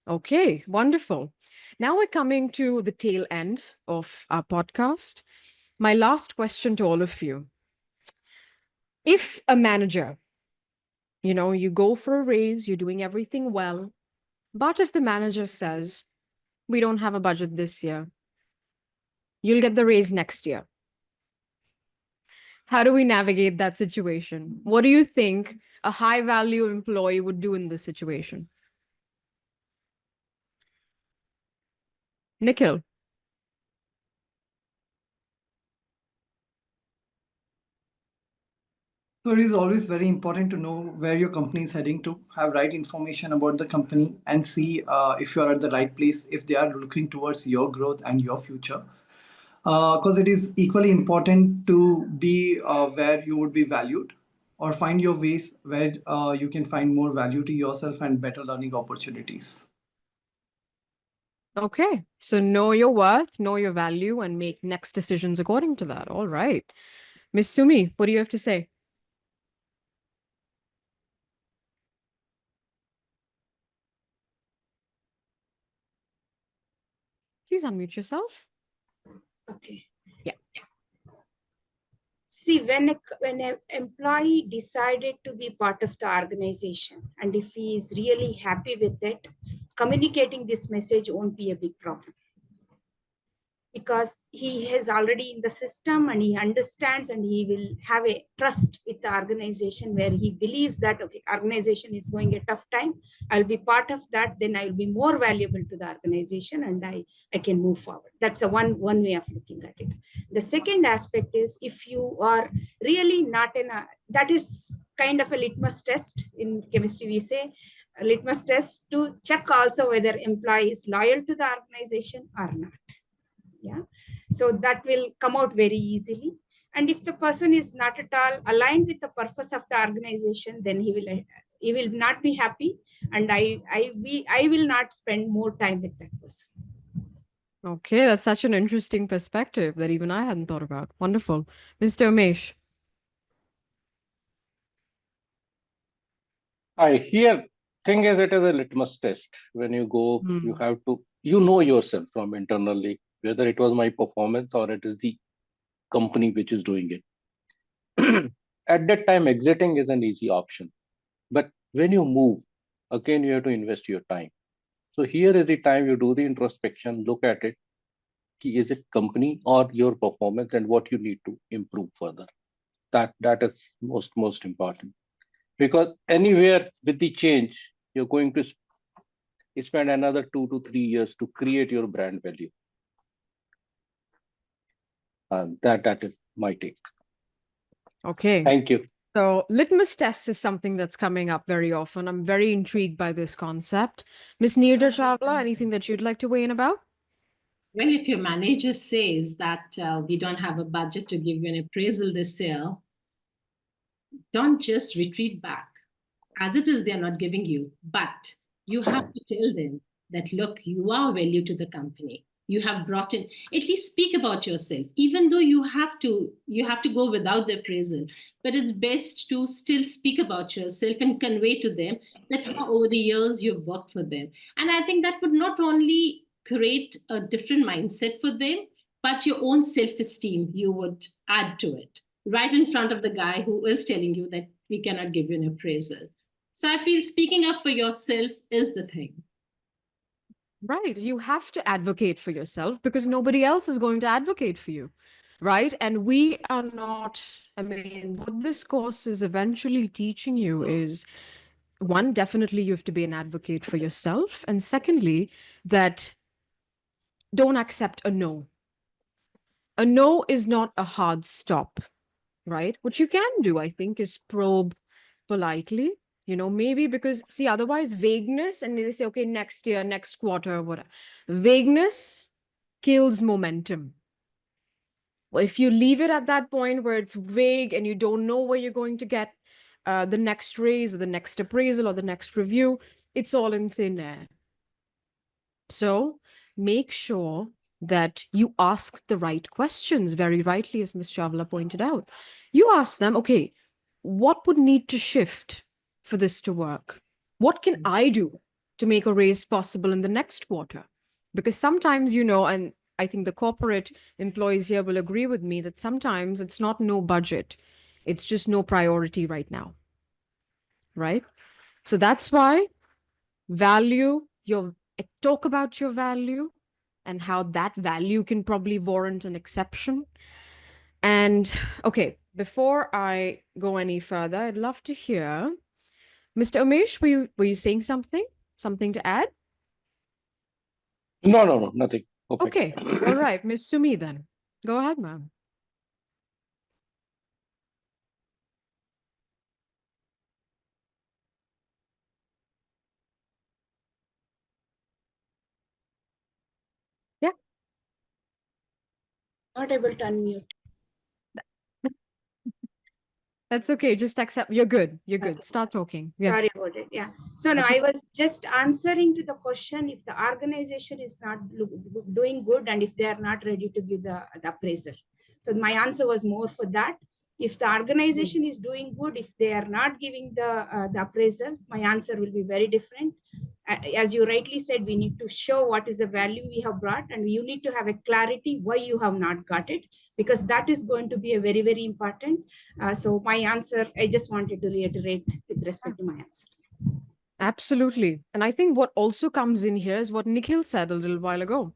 Okay, wonderful. Now we're coming to the tail end of our podcast. My last question to all of you. If a manager, you go for a raise, you're doing everything well, but if the manager says, we don't have a budget this year, you'll get the raise next year. How do we navigate that situation? What do you think a high value employee would do in this situation? Nikhil. So it is always very important to know where your company is heading to, have right information about the company, and see if you are at the right place, if they are looking towards your growth and your future. Because it is equally important to be where you would be valued, or find your ways where you can find more value to yourself and better learning opportunities. Okay. So know your worth, know your value, and make next decisions according to that. All right. Miss Sumi, what do you have to say? Please unmute yourself. Okay. Yeah. See, when an employee decided to be part of the organization, and if he is really happy with it, communicating this message won't be a big problem, because he has already in the system and he understands, and he will have a trust with the organization where he believes that, okay, organization is going a tough time, I'll be part of that, then I'll be more valuable to the organization, and I can move forward. That's a one way of looking at it. The second aspect is, if you are really not in a, that is kind of a litmus test. In chemistry we say a litmus test to check also whether employee is loyal to the organization or not. Yeah, so that will come out very easily. And if the person is not at all aligned with the purpose of the organization, then he will not be happy, and I will not spend more time with that person. Okay, that's such an interesting perspective that even I hadn't thought about. Wonderful. Mr. Umesh. I here thing is it is a litmus test. When you go, you Hmm. have to you know yourself from internally whether it was my performance or it is the company which is doing it. At that time, exiting is an easy option. But when you move, again, you have to invest your time. So here is the time you do the introspection, look at it. Is it company or your performance and what you need to improve further? That is most important. Because anywhere with the change, you're going to spend another 2 to 3 years to create your brand value. And that is my take. Okay. Thank you. So, litmus test is something that's coming up very often. I'm very intrigued by this concept. Miss Neerja Chawla, anything that you'd like to weigh in about? Well, if your manager says that we don't have a budget to give you an appraisal this year, don't just retreat back. As it is, they're not giving you, but you have to tell them that, look, you are value to the company. You have brought in, at least speak about yourself, even though you have to go without the appraisal. But it's best to still speak about yourself and convey to them that how over the years you've worked for them. And I think that would not only create a different mindset for them, but your own self-esteem you would add to it right in front of the guy who is telling you that we cannot give you an appraisal. So I feel speaking up for yourself is the thing. Right. You have to advocate for yourself because nobody else is going to advocate for you. Right. And we are not, I mean, what this course is eventually teaching you is one, definitely you have to be an advocate for yourself. And secondly, that don't accept a no. A no is not a hard stop. Right. What you can do, I think, is probe politely. Maybe because, see, otherwise vagueness, and they say, okay, next year, next quarter, whatever. Vagueness kills momentum. Well, if you leave it at that point where it's vague and you don't know where you're going to get the next raise or the next appraisal or the next review, it's all in thin air. So make sure that you ask the right questions, very rightly, as Ms. Chawla pointed out. You ask them, okay, what would need to shift for this to work? What can I do to make a raise possible in the next quarter? Because sometimes, and I think the corporate employees here will agree with me that sometimes it's not no budget, it's just no priority right now. Right? So that's why talk about your value and how that value can probably warrant an exception. And okay, before I go any further, I'd love to hear Mr. Umesh, were you saying something? Something to add? No, no, no, nothing. Perfect. Okay. All right, Miss Sumi then. Go ahead, ma'am. Yeah. Not able to unmute. That's okay. Just accept. You're good. You're good. Okay. Start talking. Yeah. Sorry about it. Yeah. So no, That's I okay. was just answering to the question if the organization is not doing good and if they are not ready to give the appraisal. So my answer was more for that. If the organization is doing good, if they are not giving the appraisal, my answer will be very different. As you rightly said, we need to show what is the value we have brought, and you need to have a clarity why you have not got it, because that is going to be a very, very important. So my answer, I just wanted to reiterate with respect to my answer. Absolutely. And I think what also comes in here is what Nikhil said a little while ago,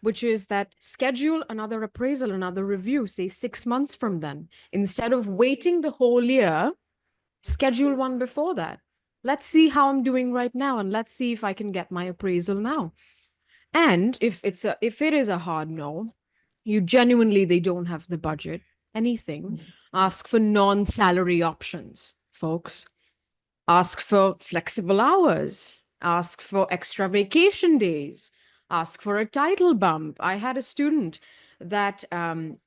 which is that schedule another appraisal, another review, say 6 months from then. Instead of waiting the whole year, schedule one before that. Let's see how I'm doing right now, and let's see if I can get my appraisal now. And if it is a hard no, you genuinely they don't have the budget, anything, ask for non-salary options, folks. Ask for flexible hours, ask for extra vacation days, ask for a title bump. I had a student that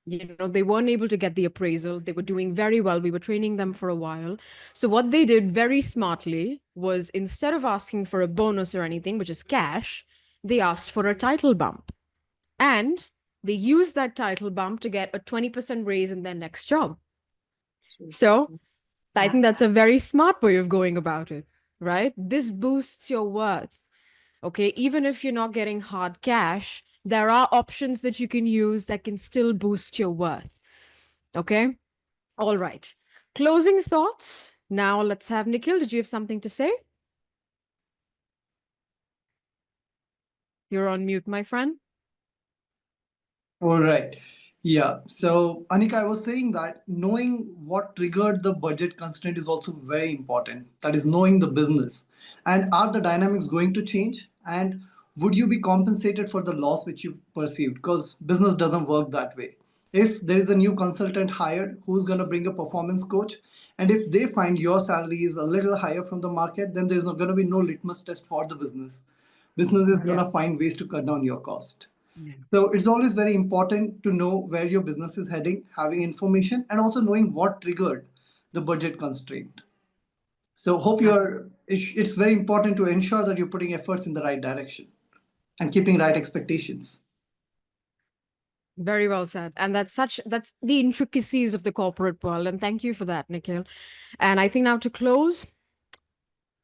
they weren't able to get the appraisal. They were doing very well. We were training them for a while. So what they did very smartly was, instead of asking for a bonus or anything, which is cash, they asked for a title bump. And they used that title bump to get a 20% raise in their next job. So I think that's a very smart way of going about it, right? This boosts your worth. Okay. Even if you're not getting hard cash, there are options that you can use that can still boost your worth. Okay. All right. Closing thoughts. Now let's have Nikhil. Did you have something to say? You're on mute, my friend. All right. Yeah. So, Anika, I was saying that knowing what triggered the budget constraint is also very important. That is knowing the business. And are the dynamics going to change? And would you be compensated for the loss which you've perceived? Because business doesn't work that way. If there is a new consultant hired who's going to bring a performance coach, and if they find your salary is a little higher from the market, then there's not going to be no litmus test for the business. Business is going to find ways to cut down your cost. So it's always very important to know where your business is heading, having information, and also knowing what triggered the budget constraint. So hope it's very important to ensure that you're putting efforts in the right direction and keeping right expectations. Very well said. And that's the intricacies of the corporate world. And thank you for that, Nikhil. And I think now to close,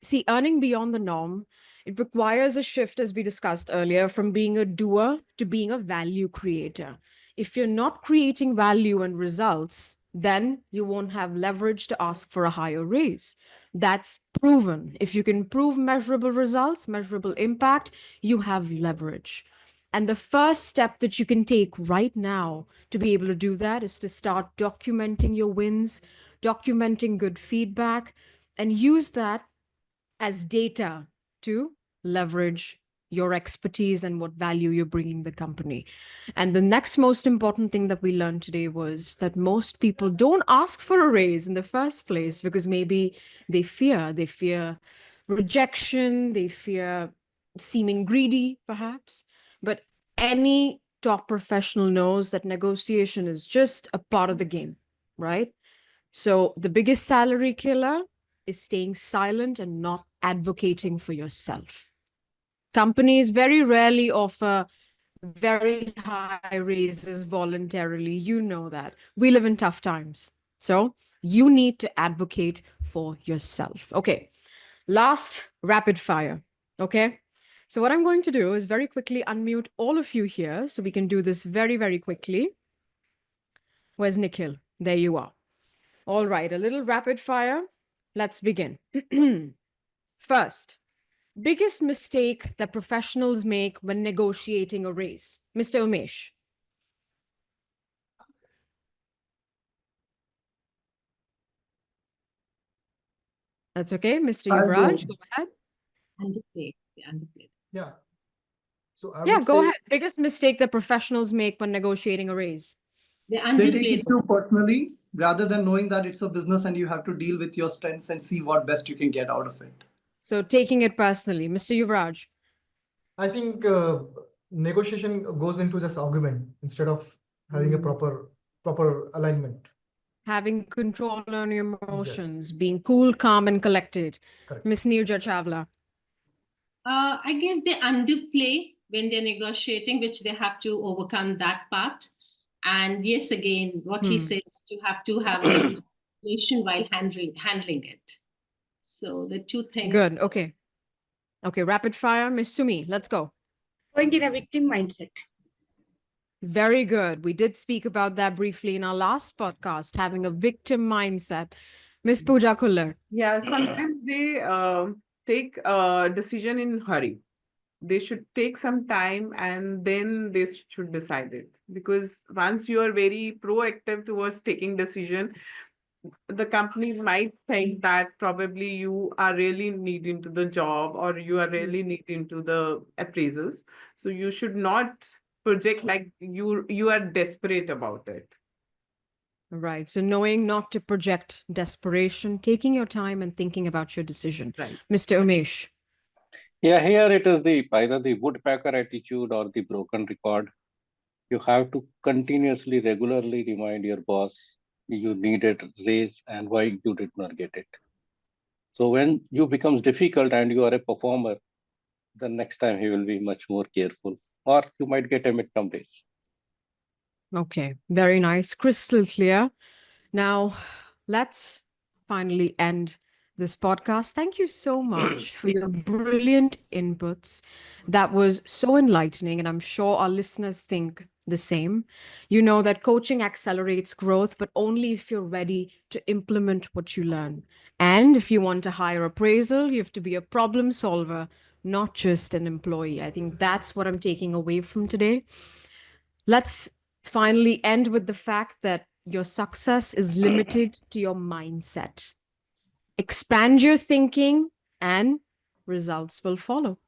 see, earning beyond the norm, it requires a shift, as we discussed earlier, from being a doer to being a value creator. If you're not creating value and results, then you won't have leverage to ask for a higher raise. That's proven. If you can prove measurable results, measurable impact, you have leverage. And the first step that you can take right now to be able to do that is to start documenting your wins, documenting good feedback, and use that as data to leverage your expertise and what value you're bringing the company. And the next most important thing that we learned today was that most people don't ask for a raise in the first place because maybe they fear rejection, they fear seeming greedy, perhaps. But any top professional knows that negotiation is just a part of the game, right? So the biggest salary killer is staying silent and not advocating for yourself. Companies very rarely offer very high raises voluntarily. You know that. We live in tough times. So you need to advocate for yourself. Okay. Last rapid fire. Okay. So what I'm going to do is very quickly unmute all of you here so we can do this very, very quickly. Where's Nikhil? There you are. All right, a little rapid fire. Let's begin. First, biggest mistake that professionals make when negotiating a raise. Mr. Umesh. That's okay. Mr. I Yuvraj, do. go ahead. Underpaid. Yeah, underpaid. Yeah. So I Yeah, would go say, ahead. Biggest mistake that professionals make when negotiating a raise. They're They take underpaid. it too personally rather than knowing that it's a business and you have to deal with your strengths and see what best you can get out of it. So taking it personally. Mr. Yuvraj. I think negotiation goes into just argument instead of having a proper alignment. Having control on your Yes, emotions, being cool, calm, and collected. correct. Miss Nirja Chavla. I guess they underplay when they're negotiating, which they have to overcome that part. And yes, again, what he said, you have to have a good relation while handling it. So the two things. Good. Okay. Okay. Rapid fire. Miss Sumi, let's go. Going in a victim mindset. Very good. We did speak about that briefly in our last podcast, having a victim mindset. Miss Pooja Kullar. Yeah, sometimes they take a decision in hurry. They should take some time and then they should decide it. Because once you are very proactive towards taking decision, the company might think that probably you are really needing to the job or you are really needing to the appraisals. So you should not project like you are desperate about it. Right. So knowing not to project desperation, taking your time and thinking about your decision. Right. Mr. Umesh. Yeah, here it is the either the woodpecker attitude or the broken record. You have to continuously, regularly remind your boss you needed raise and why you did not get it. So when you becomes difficult and you are a performer, the next time he will be much more careful, or you might get a midterm raise. Okay. Very nice. Crystal clear. Now, let's finally end this podcast. Thank you so much for your brilliant inputs. That was so enlightening, and I'm sure our listeners think the same. You know that coaching accelerates growth, but only if you're ready to implement what you learn. And if you want a higher appraisal, you have to be a problem solver, not just an employee. I think that's what I'm taking away from today. Let's finally end with the fact that your success is limited to your mindset. Expand your thinking, and results will follow.